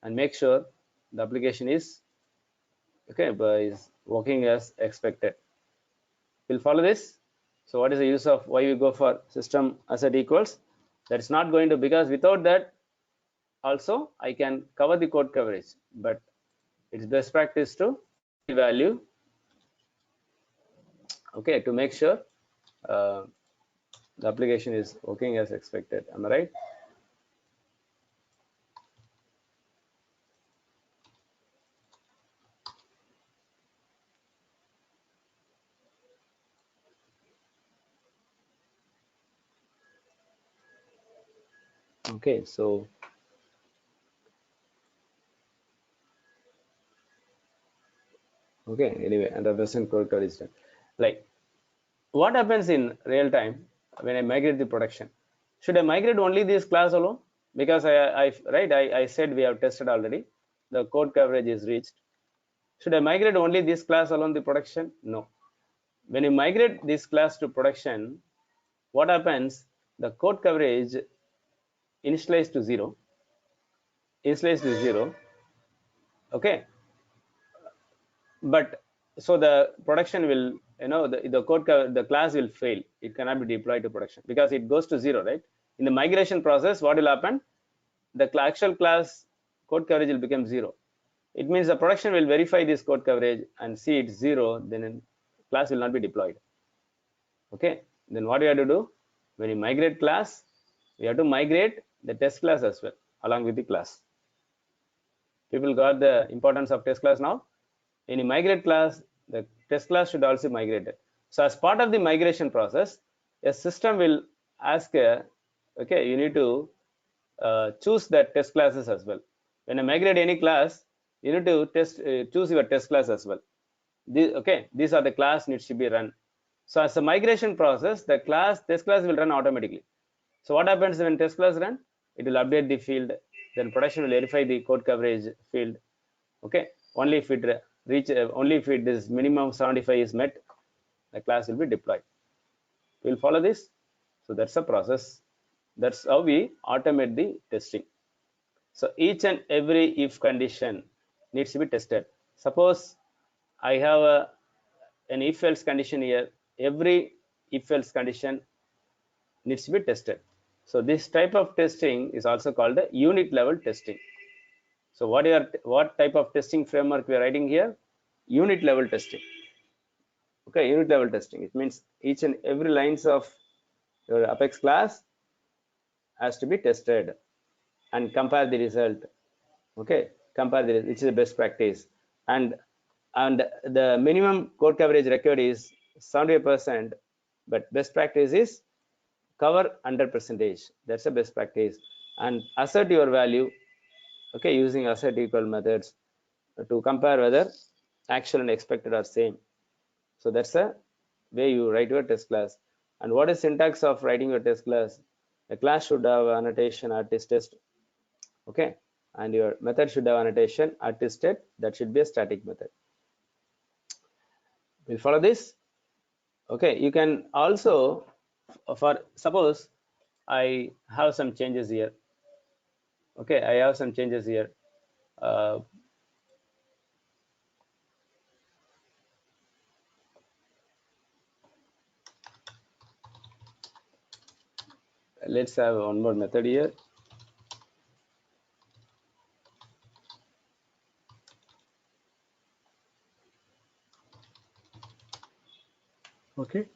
and make sure the application is, okay, is working as expected. We'll follow this. So what is the use of why we go for system assert equals? That's not going to, because without that also I can cover the code coverage, but it's best practice to the value, okay, to make sure uh, the application is working as expected. Am I right? Okay, so okay, anyway, and the present code coverage is done. Like, what happens in real time when I migrate the production? Should I migrate only this class alone? Because I said we have tested already. The code coverage is reached. Should I migrate only this class alone the production? No. When you migrate this class to production, what happens? The code coverage initialized to zero. Initialized to zero. Okay. But so the production will, the class will fail. It cannot be deployed to production because it goes to zero, right? In the migration process, what will happen? The actual class code coverage will become zero. It means the production will verify this code coverage and see it's zero, then class will not be deployed. Okay, then what you have to do? When you migrate class, you have to migrate the test class as well along with the class. People got the importance of test class now. In a migrate class, the test class should also migrate it. So as part of the migration process, a system will ask, okay, you need to choose the test classes as well. When I migrate any class, you need to choose your test class as well. These are the class needs to be run. So as a migration process, the test class will run automatically. So what happens when test class run? It will update the field. Then production will verify the code coverage field. Okay, only if it is minimum 75 is met, the class will be deployed. We'll follow this. So that's the process. That's how we automate the testing. So each and every if condition needs to be tested. Suppose I have an if else condition here. Every if else condition needs to be tested. So this type of testing is also called the unit level testing. So what type of testing framework we are writing here? Unit level testing. Okay, unit level testing. It means each and every lines of your Apex class has to be tested and compare the result. Okay, compare the which is the best practice, and the minimum code coverage required is 70%, but best practice is cover 100%. That's the best practice. And assert your value, okay, using assert equal methods to compare whether actual and expected are same. So that's the way you write your test class. And what is syntax of writing your test class? The class should have annotation artist test, okay, and your method should have annotation artist test. That should be a static method. We'll follow this. Okay, you can also, for suppose I have some changes here. Okay, I have some changes here. Uh, let's have one more method here. Okay.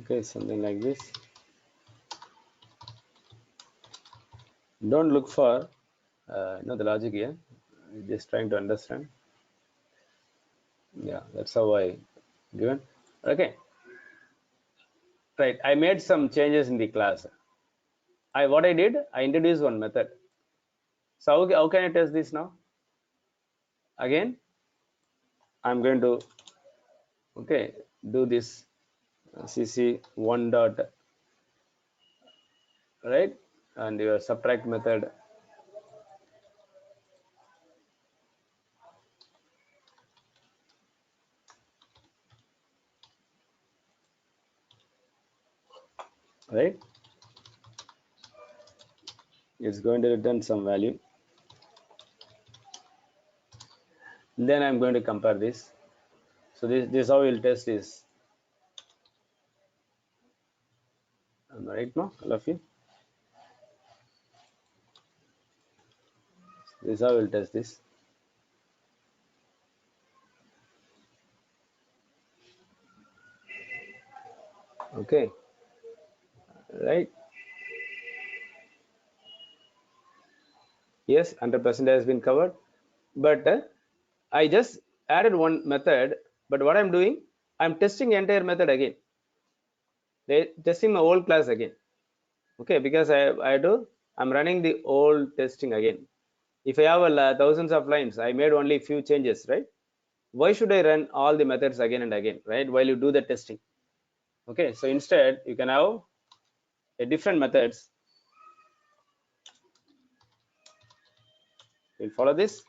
Okay, something like this. Don't look for the logic here. Just trying to understand. Yeah, that's how I given. Okay, right. I made some changes in the class. What I did, I introduced one method. So how can I test this now? Again, I'm going to do this cc1 dot, right, and your subtract method, right, it's going to return some value. Then I'm going to compare this. So this how we'll test this. Am I right now, all of you? This is how we'll test this. Okay, right. Yes, 100% has been covered, but I just added one method. But what I'm doing, I'm testing the entire method again. Testing my old class again. Okay, because I'm running the old testing again. If I have thousands of lines, I made only few changes, right? Why should I run all the methods again and again, right, while you do the testing? Okay, so instead you can have a different methods. We'll follow this.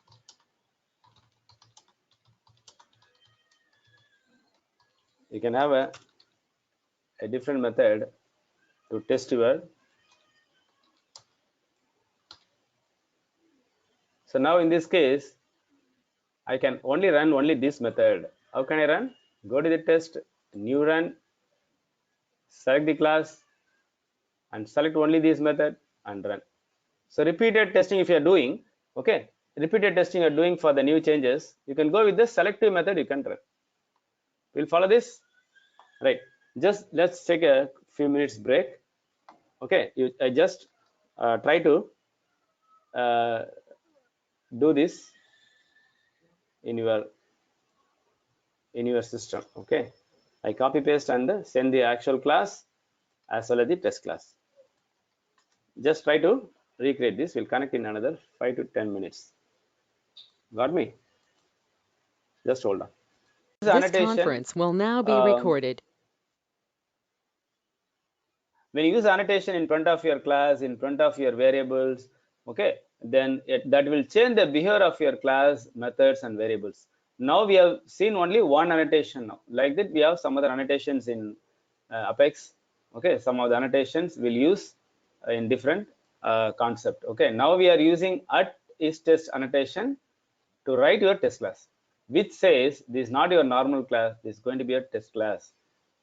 You can have a different method to test your. So now in this case, I can only run only this method. How can I run? Go to the test, new run, select the class, and select only this method and run. So repeated testing if you are doing, okay, repeated testing you are doing for the new changes, you can go with the selective method, you can run. We'll follow this, right? Just let's take a few minutes break. Okay, I just try to do this in your system. Okay, I copy paste and send the actual class as well as the test class. Just try to recreate this. We'll connect in another 5 to 10 minutes. Got me? Just hold on. This This annotation, conference will now be recorded. when you use annotation in front of your class, in front of your variables, okay, then that will change the behavior of your class, methods, and variables. Now we have seen only one annotation. Now like that we have some other annotations in Apex. Okay, some of the annotations we'll use in different concept. Okay, now we are using at is test annotation to write your test class, which says this is not your normal class, this is going to be a test class.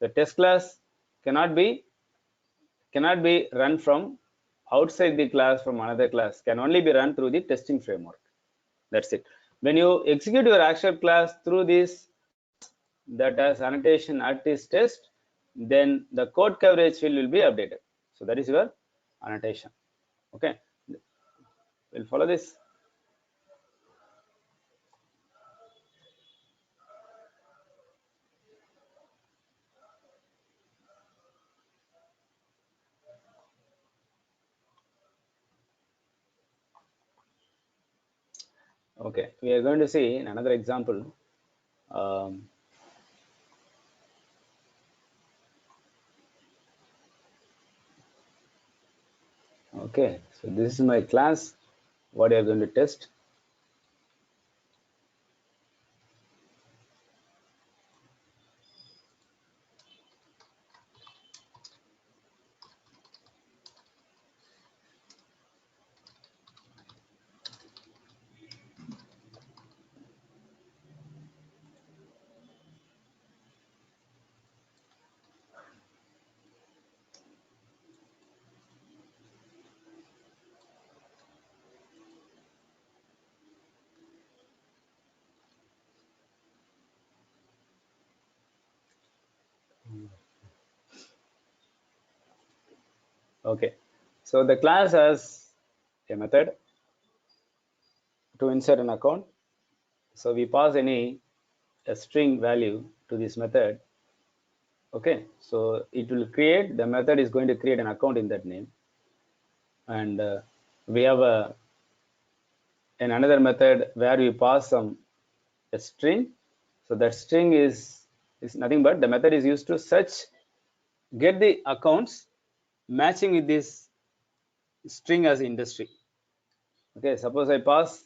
The test class cannot be run from outside the class, from another class, can only be run through the testing framework. That's it. When you execute your actual class through this that has annotation at this test, then the code coverage field will be updated. So that is your annotation. Okay, we'll follow this. Okay, we are going to see in another example. Okay, so this is my class, what you are going to test. Okay, so the class has a method to insert an account. So we pass a string value to this method. Okay, so it will create, the method is going to create an account in that name. And we have another method where we pass a string. So that string is nothing but the method is used to get the accounts matching with this string as industry. Okay, suppose I pass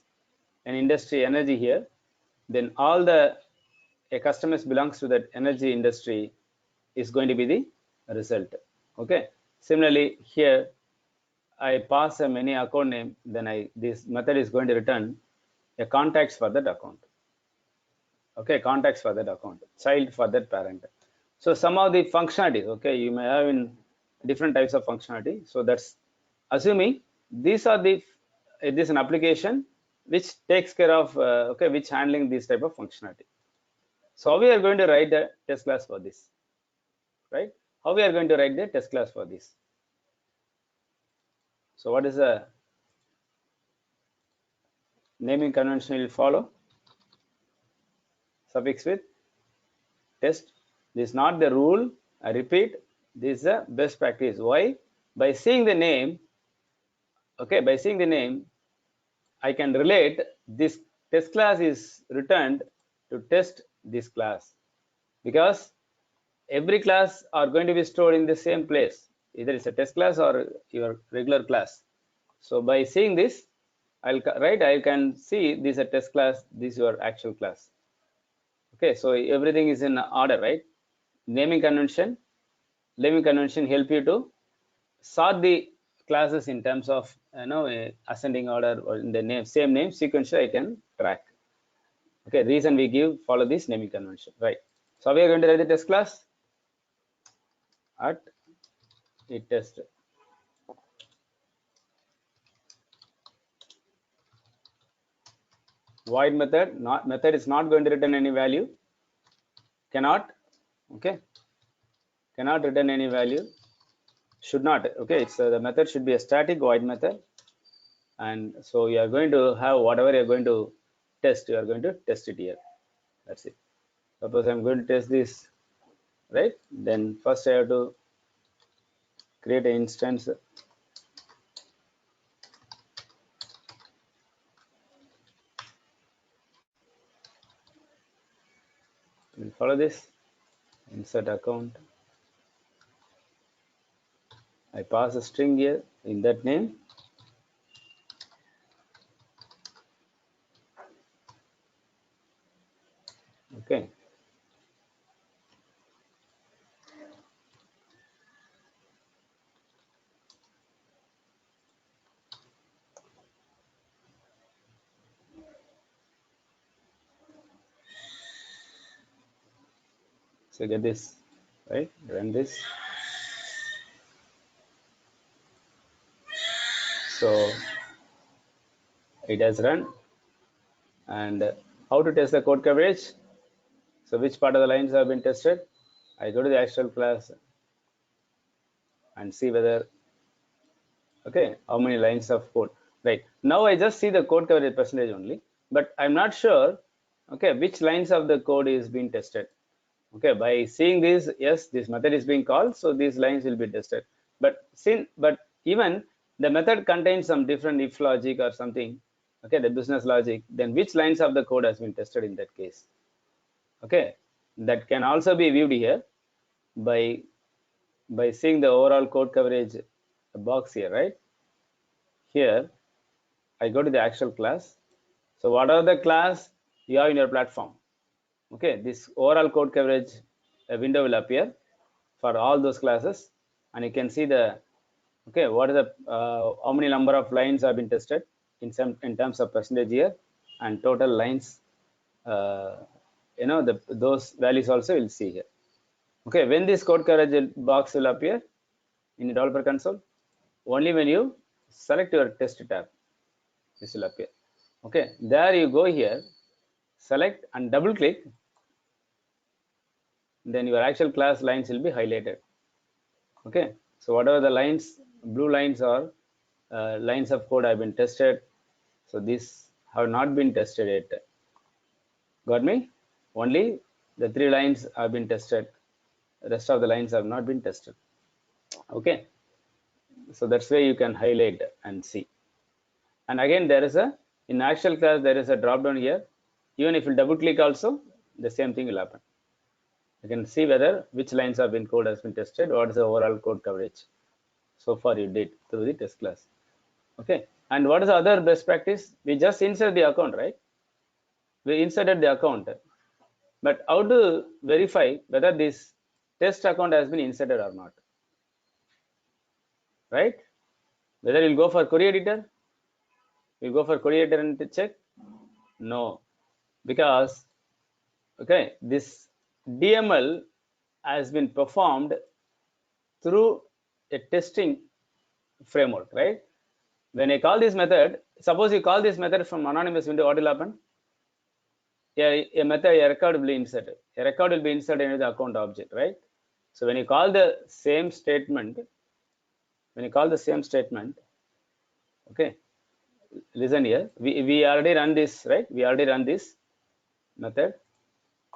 an industry energy here, then all the customers belongs to that energy industry is going to be the result. Okay, similarly here I pass a many account name, then this method is going to return a contacts for that account. Okay, contacts for that account, child for that parent. So some of the functionalities, okay, you may have in different types of functionality. So that's assuming these are the it is an application which takes care of okay, which handling this type of functionality. So we are going to write the test class for this, right? How we are going to write the test class for this? So what is the naming convention will follow? Suffix with test. This is not the rule. I repeat, this is a best practice. Why? By seeing the name, okay, by seeing the name, I can relate this test class is returned to test this class, because every class are going to be stored in the same place. Either it's a test class or your regular class. So by seeing this, I can see this is a test class, this is your actual class. Okay, so everything is in order, right? Naming convention help you to sort the classes in terms of ascending order, or in the same name sequentially I can track. Okay, reason we give, follow this naming convention, right? So we are going to write the test class at it test. Void method is not going to return any value, cannot, okay, cannot return any value, should not, okay, it's the method should be a static void method. And so you are going to have whatever you're going to test, you are going to test it here. That's it. Suppose I'm going to test this, right? Then first I have to create an instance. We'll follow this. Insert account. I pass a string here in that name. Okay. So get this, right? Run this. So it has run. And how to test the code coverage? So which part of the lines have been tested? I go to the actual class and see whether, okay, how many lines of code. Right. Now I just see the code coverage percentage only, but I'm not sure, okay, which lines of the code is being tested. Okay, by seeing this, yes, this method is being called, so these lines will be tested. But even the method contains some different if logic or something, okay, the business logic, then which lines of the code has been tested in that case? Okay, that can also be viewed here by seeing the overall code coverage box here, right? Here, I go to the actual class. So what are the class you have in your platform? Okay, this overall code coverage window will appear for all those classes, and you can see the, okay, what is the how many number of lines have been tested in terms of percentage here, and total lines, uh, those values also you'll see here. Okay, when this code coverage box will appear in the developer console? Only when you select your test tab, this will appear. Okay, there you go here, select and double click, then your actual class lines will be highlighted. Okay, so whatever the lines, blue lines are lines of code have been tested. So these have not been tested yet. Got me? Only the 3 lines have been tested. The rest of the lines have not been tested. Okay, so that's where you can highlight and see. And again, there is a, in actual class, there is a drop down here. Even if you double click also, the same thing will happen. You can see whether which lines have been code has been tested, what is the overall code coverage. So far you did through the test class. Okay, and what is the other best practice? We just insert the account, right? We inserted the account, but how to verify whether this test account has been inserted or not, right? Whether you'll go for query editor, you go for query editor and check? No, because, okay, this DML has been performed through a testing framework, right? When I call this method, suppose you call this method from anonymous window, what will happen? A method, a record will be inserted. A record will be inserted into the account object, right? So when you call the same statement, okay, listen here. We already run this, right? We already run this method.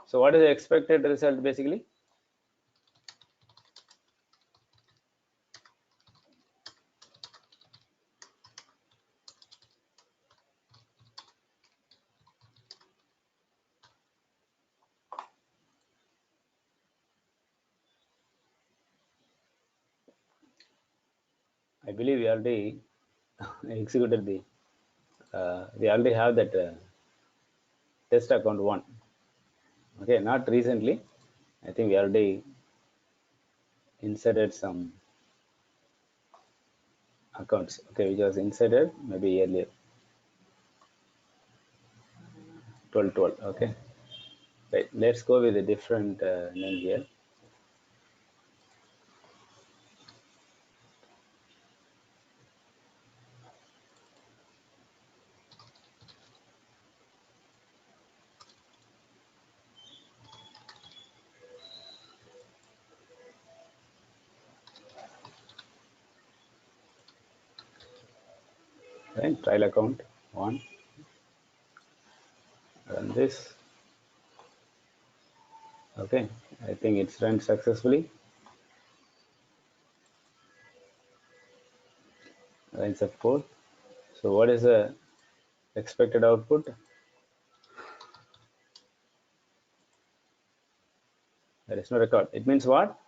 So what is the expected result basically? I believe we already executed the, we already have that test account 1. Okay, not recently. I think we already inserted some accounts. Okay, which was inserted maybe earlier. 12. Okay, right. Let's go with a different name here. Right, trial account 1. Run this. Okay, I think it's run successfully. Lines of code. So what is the expected output? There is no record. It means what?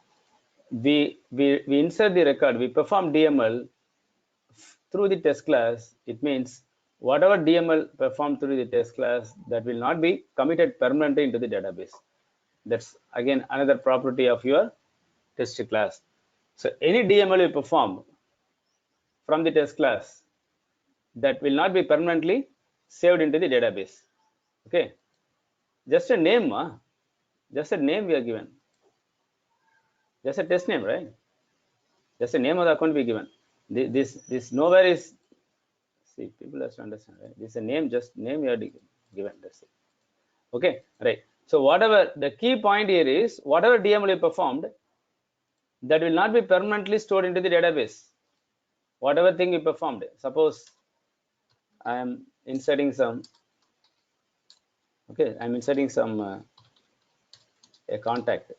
We insert the record. We perform DML through the test class. It means whatever DML performed through the test class, that will not be committed permanently into the database. That's again another property of your test class. So any DML you perform from the test class, that will not be permanently saved into the database. Okay, just a name, just a name we are given, just a test name, right? Just a name of the account be given. This nowhere is, see, people have to understand, right? This is a name, just name you are given. That's it. Okay, right. So whatever the key point here is, whatever DML you performed, that will not be permanently stored into the database. Whatever thing you performed, suppose I am inserting some, okay, I'm inserting some a contact.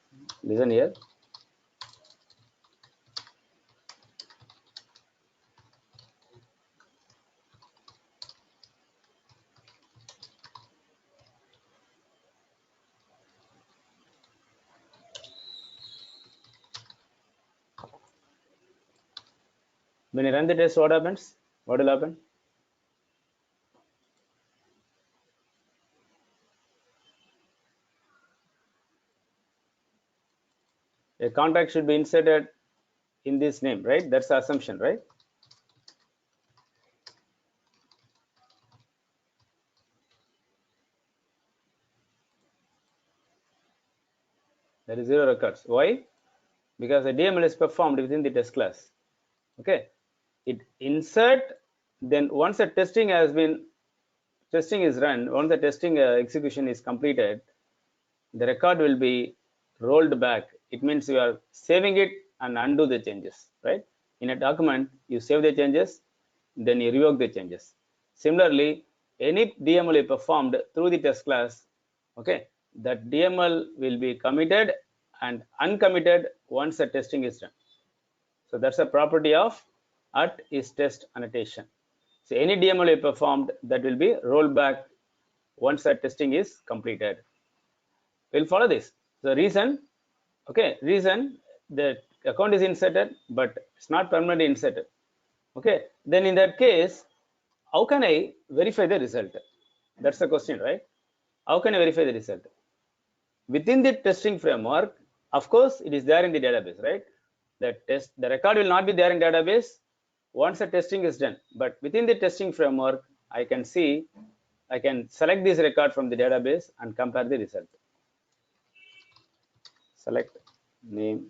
Listen here. When you run the test, what happens? What will happen? A contact should be inserted in this name, right? That's the assumption, right? There is 0 records. Why? Because the DML is performed within the test class. Okay, it insert, then once the testing is run, once the testing execution is completed, the record will be rolled back. It means you are saving it and undo the changes, right? In a document, you save the changes, then you revoke the changes. Similarly, any DML you performed through the test class, okay, that DML will be committed and uncommitted once the testing is done. So that's a property of at is test annotation. So any DML you performed, that will be rolled back once that testing is completed. We'll follow this. The reason, okay, reason the account is inserted, but it's not permanently inserted. Okay, then in that case, how can I verify the result? That's the question, right? How can I verify the result? Within the testing framework, of course, it is there in the database, right? The record will not be there in database once the testing is done. But within the testing framework, I can select this record from the database and compare the result. Select name.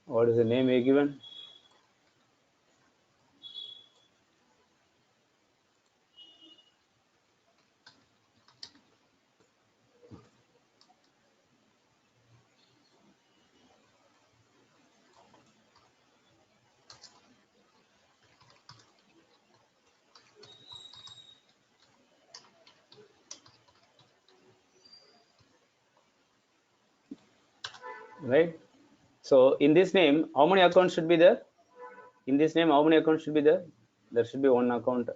What is the name you given? Right? So in this name, how many accounts should be there? In this name, how many accounts should be there? There should be one account.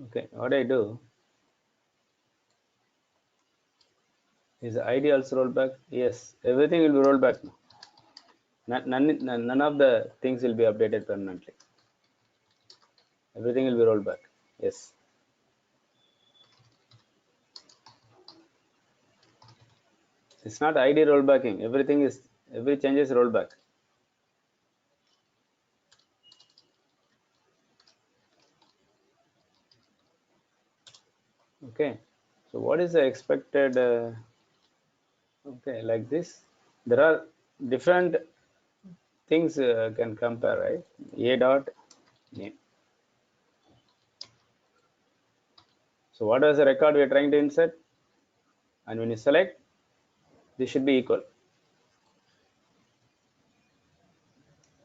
Okay, what I do is the ID also rolled back. Yes, everything will be rolled back now. None of the things will be updated permanently. Everything will be rolled back. Yes. It's not ID rollbacking. Every change is rolled back. Okay. So what is the expected? Okay, like this. There are different things can compare, right? A dot name. So what is the record we are trying to insert? And when you select, this should be equal,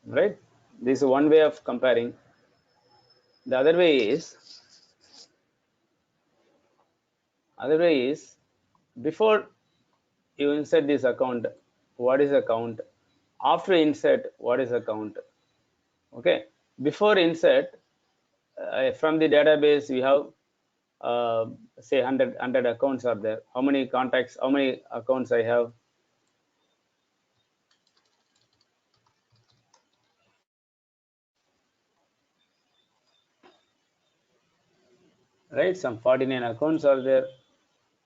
right? This is one way of comparing. The other way is before you insert this account, what is the count? After insert, what is the count? Okay, before insert, from the database we have say 100 accounts are there. How many contacts, how many accounts I have? Right, some 49 accounts are there.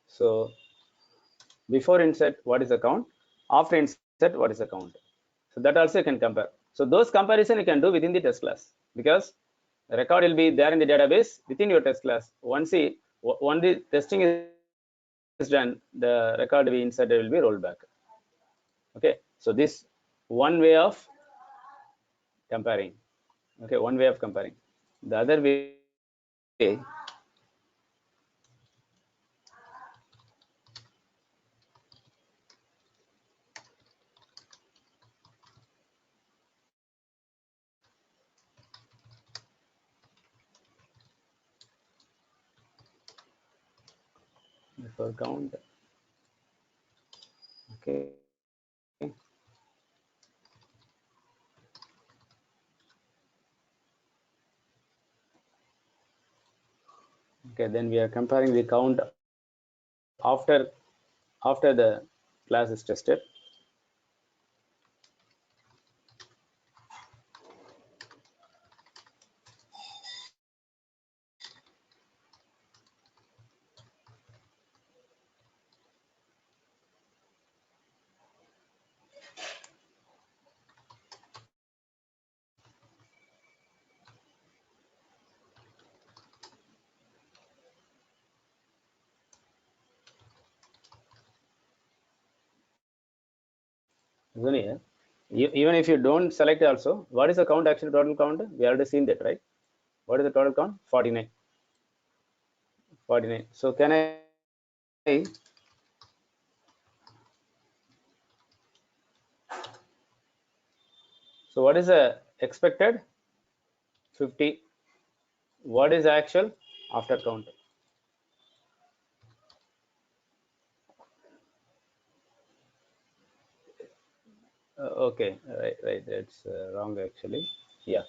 So before insert, what is the count? After insert, what is the count? So that also you can compare. So those comparison you can do within the test class, because the record will be there in the database within your test class. Once the testing is done, the record we inserted will be rolled back. Okay, so this one way of comparing. Okay, one way of comparing. The other way, before count. Okay. Okay, then we are comparing the count after the class is tested. Isn't it? Even if you don't select also, what is the count, actually total count? We already seen that, right? What is the total count? 49. 49. So can I, so what is the expected? 50. What is the actual after count? Okay, right, that's wrong actually. Yeah,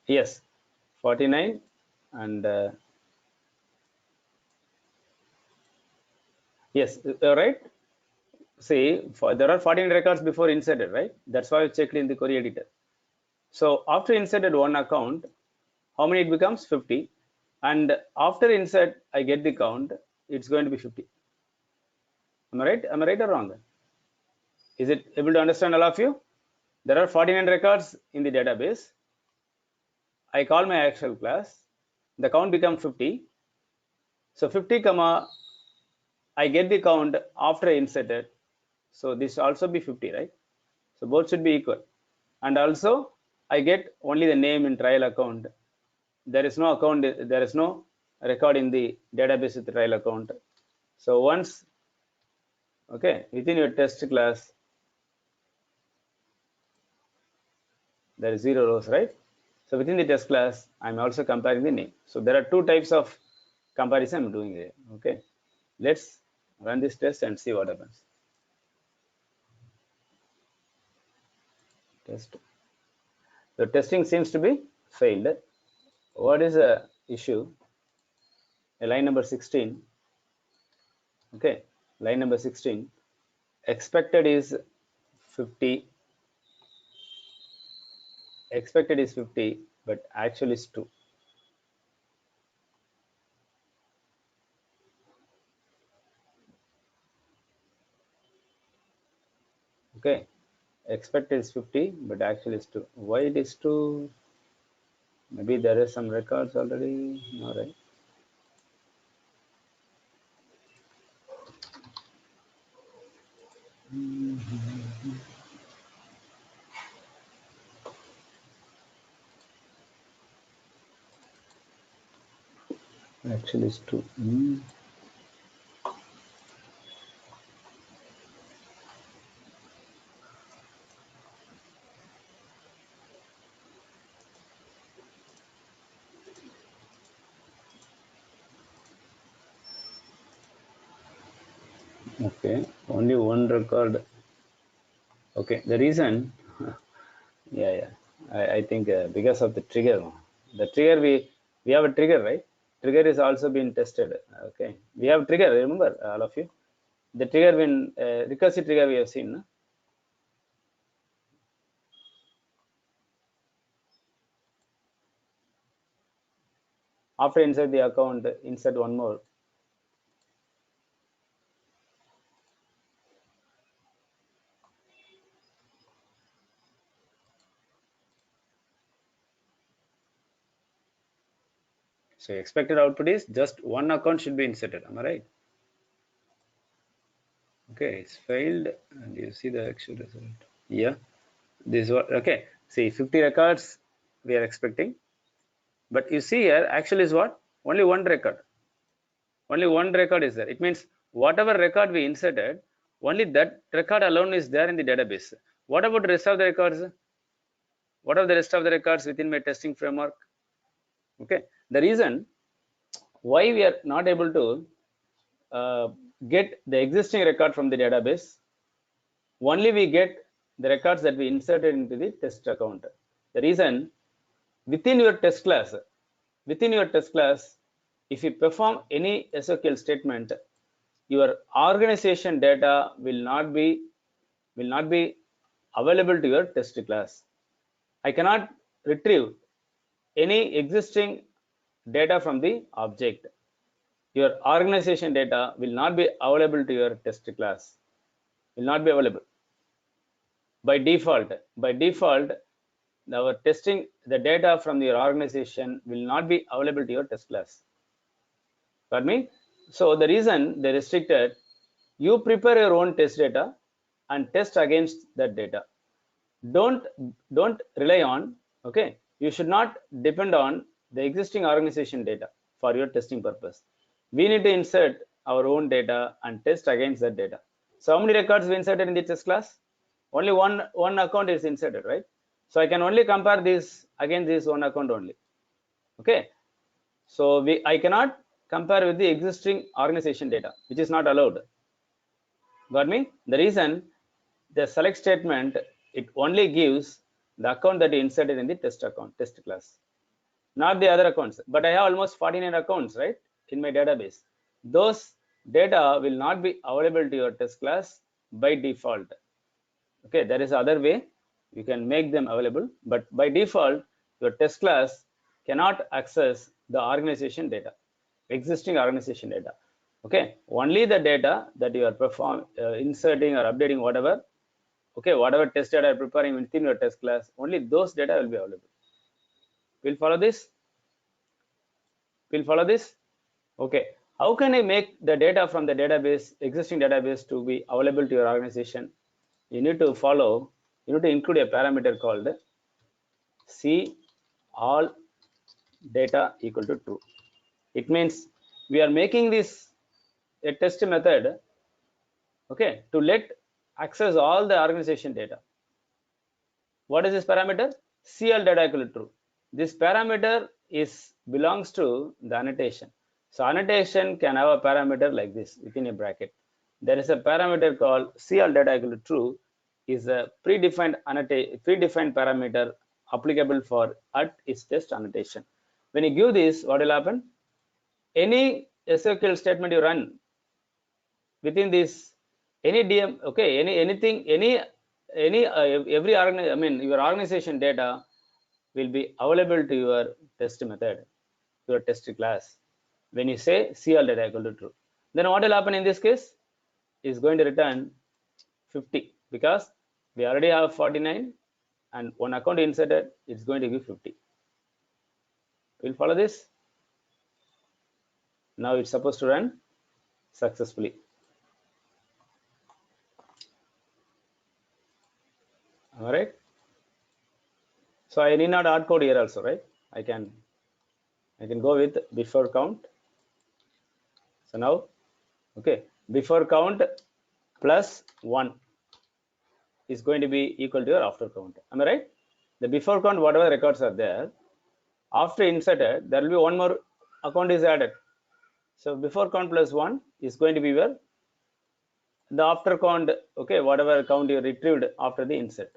yes, 49, and yes, right. See, there are 14 records before inserted, right? That's why I checked in the query editor. So after inserted one account, how many it becomes? 50. And after insert, I get the count, it's going to be 50. Am I right? Am I right or wrong? Is it able to understand, all of you? There are 49 records in the database. I call my actual class. The count becomes 50. So 50 comma, I get the count after I inserted. So this also be 50, right? So both should be equal. And also I get only the name in trial account. There is no account, there is no record in the database with the trial account. So once, okay, within your test class, there is 0 rows, right? So within the test class, I'm also comparing the name. So there are two types of comparison I'm doing here. Okay, let's run this test and see what happens. Test. The testing seems to be failed. What is the issue? Line number 16. Okay, line number 16. Expected is 50. Expected is 50, but actual is 2. Okay, expected is 50, but actual is 2. Why it is 2? Maybe there is some records already. No, right? Actually it's 2. Okay, only one record. Okay, the reason, yeah, I think because of the trigger. The trigger, we have a trigger, right? Trigger is also being tested. Okay, we have trigger. Remember, all of you, the trigger when recursive trigger we have seen. No? After insert the account, insert one more. So expected output is just one account should be inserted. Am I right? Okay, it's failed, and you see the actual result. Yeah, this is what. Okay, see 50 records we are expecting, but you see here actually is what? Only one record. Only one record is there. It means whatever record we inserted, only that record alone is there in the database. What about the rest of the records? What are the rest of the records within my testing framework? Okay, the reason why we are not able to uh, get the existing record from the database, only we get the records that we inserted into the test account. The reason, within your test class, if you perform any SQL statement, your organization data will not be available to your test class. I cannot retrieve any existing data from the object. Your organization data will not be available to your test class. Will not be available by default. By default, our testing, the data from your organization will not be available to your test class. Got me? So the reason they restricted, you prepare your own test data and test against that data. Don't rely on, okay, you should not depend on the existing organization data for your testing purpose. We need to insert our own data and test against that data. So how many records we inserted in the test class? Only one account is inserted, right? So I can only compare this against this one account only. Okay, so I cannot compare with the existing organization data, which is not allowed. Got me? The reason, the select statement, it only gives the account that you inserted in the test account, test class, not the other accounts. But I have almost 49 accounts, right, in my database. Those data will not be available to your test class by default. Okay, there is other way you can make them available, but by default, your test class cannot access the organization data, existing organization data. Okay, only the data that you are inserting or updating, whatever, okay, whatever test data you're preparing within your test class, only those data will be available. We'll follow this. We'll follow this. Okay, how can I make the data from the database, existing database, to be available to your organization? You need to follow, you need to include a parameter called see all data equal to true. It means we are making this a test method, okay, to let access all the organization data. What is this parameter? See all data equal to true. This parameter is belongs to the annotation. So annotation can have a parameter like this within a bracket. There is a parameter called see all data equal to true, is a predefined parameter applicable for at is test annotation. When you give this, what will happen? Any SQL statement you run within this, any DM, okay, anything, every I mean your organization data will be available to your test method, your test class. When you say see all data equal to true, then what will happen in this case is going to return 50, because we already have 49 and one account inserted, it's going to give 50. We'll follow this. Now it's supposed to run successfully. All right. So I need not hard code here also, right? I can go with before count. So now, okay, before count plus 1 is going to be equal to your after count. Am I right? The before count, whatever records are there, after inserted, there will be one more account is added. So before count plus 1 is going to be your the after count, okay, whatever count you retrieved after the insert.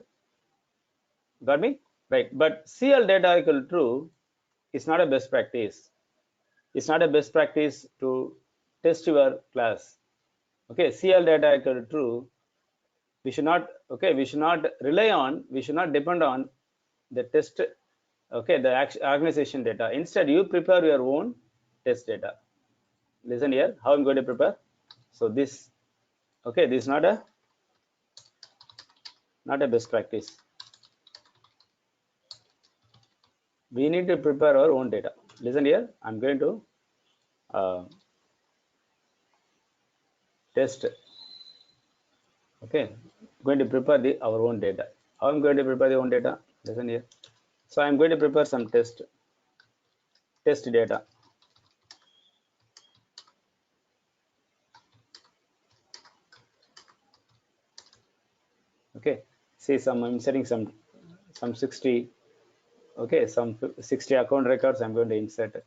Got me? Right. But CL data equal true is not a best practice. It's not a best practice to test your class. Okay, CL data equal true. We should not, okay, we should not rely on, we should not depend on the test, okay, the organization data. Instead, you prepare your own test data. Listen here, how I'm going to prepare. So this, okay, this is not a best practice. We need to prepare our own data. Listen here, I'm going to test, okay, going to prepare our own data. How I'm going to prepare the own data? Listen here. So I'm going to prepare some test data. Okay, see I'm setting some 60, okay, some 60 account records I'm going to insert.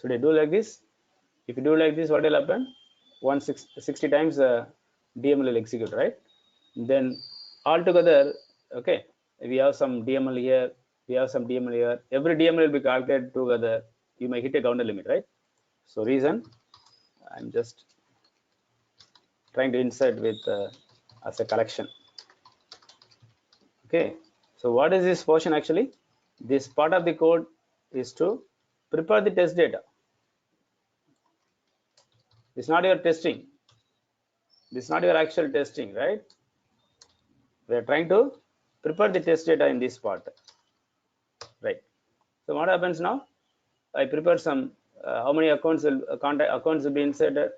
Should I do like this? If you do like this, what will happen? 60 times DML will execute, right? Then altogether, okay, we have some DML here, we have some DML here. Every DML will be calculated together. You may hit a counter limit, right? So reason, I'm just trying to insert with as a collection. Okay, so what is this portion actually? This part of the code is to prepare the test data. It's not your testing. This is not your actual testing, right? We are trying to prepare the test data in this part, right? So what happens now? I prepare some, how many accounts will, contact accounts will be inserted?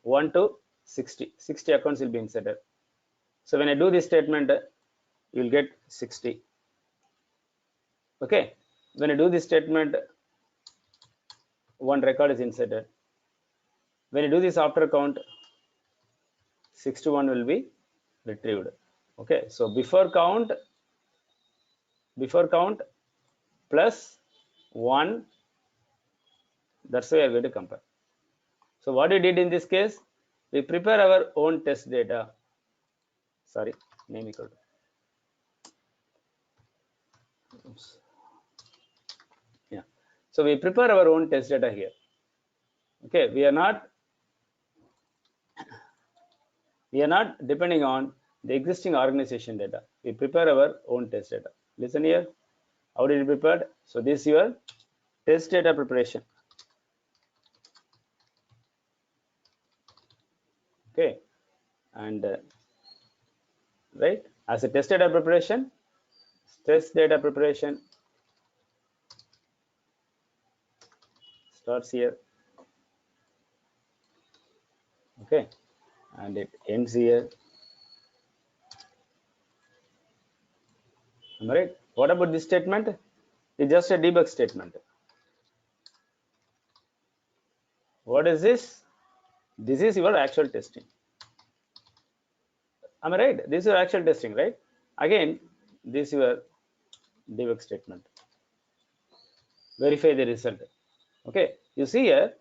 1 to 60. 60 accounts will be inserted. So when I do this statement, you will get 60. Okay. When I do this statement, one record is inserted. When you do this after count, 61 will be retrieved. Okay. So before count plus 1, that's why we are going to compare. So what we did in this case, we prepare our own test data. Sorry, name equal to. Oops. Yeah. So we prepare our own test data here. Okay, we are not depending on the existing organization data. We prepare our own test data. Listen here. How did you prepare? So this is your test data preparation. Okay, and right, as a test data preparation starts here. Okay, and it ends here. Am I right? What about this statement? It's just a debug statement. What is this? This is your actual testing. Am I right? This is your actual testing, right? Again, this is your debug statement. Verify the result. Okay, you see here,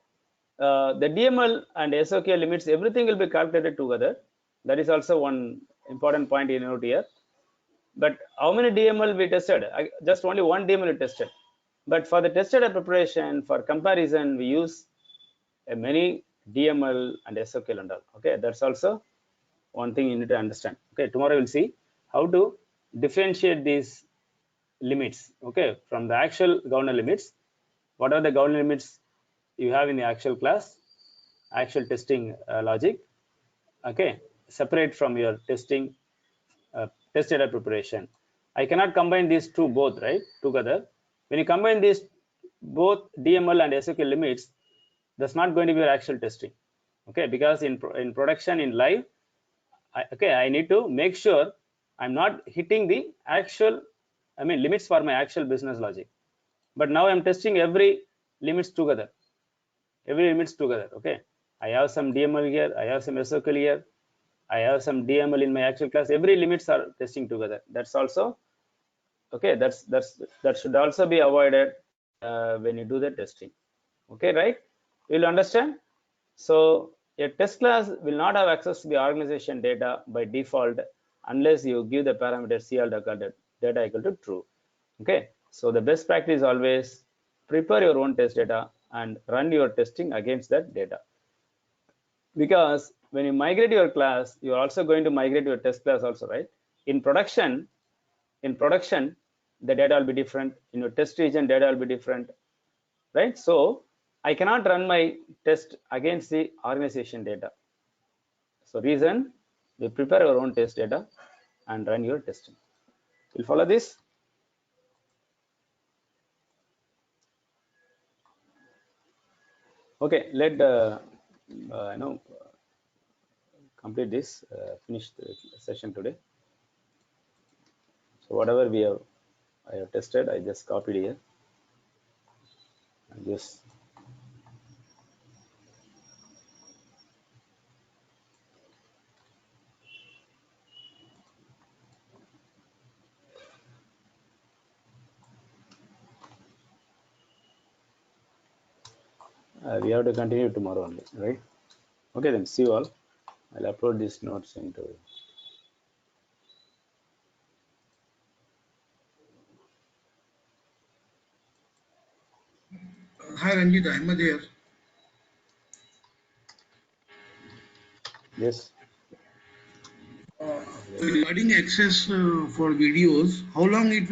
the DML and SOK limits, everything will be calculated together. That is also one important point you note here. But how many DML we tested? Just only one DML we tested. But for the test data preparation, for comparison, we use many DML and SOQL and all. Okay, that's also one thing you need to understand. Okay, tomorrow we'll see how to differentiate these limits. Okay, from the actual governor limits. What are the governor limits you have in the actual class, actual testing logic, okay, separate from your testing test data preparation. I cannot combine these two both, right, together. When you combine these both DML and SQL limits, that's not going to be your actual testing, okay, because in production, in live, I need to make sure I'm not hitting the actual, limits for my actual business logic. But now I'm testing every limits together, okay. I have some DML here, I have some SQL here, I have some DML in my actual class. Every limits are testing together. That's also okay. That should also be avoided when you do the testing. Okay, right? You'll understand. So a test class will not have access to the organization data by default unless you give the parameter CL data equal to true. Okay. So the best practice is always prepare your own test data and run your testing against that data. Because when you migrate your class, you're also going to migrate your test class also, right? In production, the data will be different. In your test region, data will be different, right? So I cannot run my test against the organization data. So reason, we prepare our own test data and run your testing. You'll follow this? Okay, let complete this, finish the session today. So whatever I have tested, I just copied here. And just we have to continue tomorrow only, right? Okay, then see you all. I'll upload these notes into. Hi Ranjit, Ahmed here. Yes. Regarding access for videos, how long it will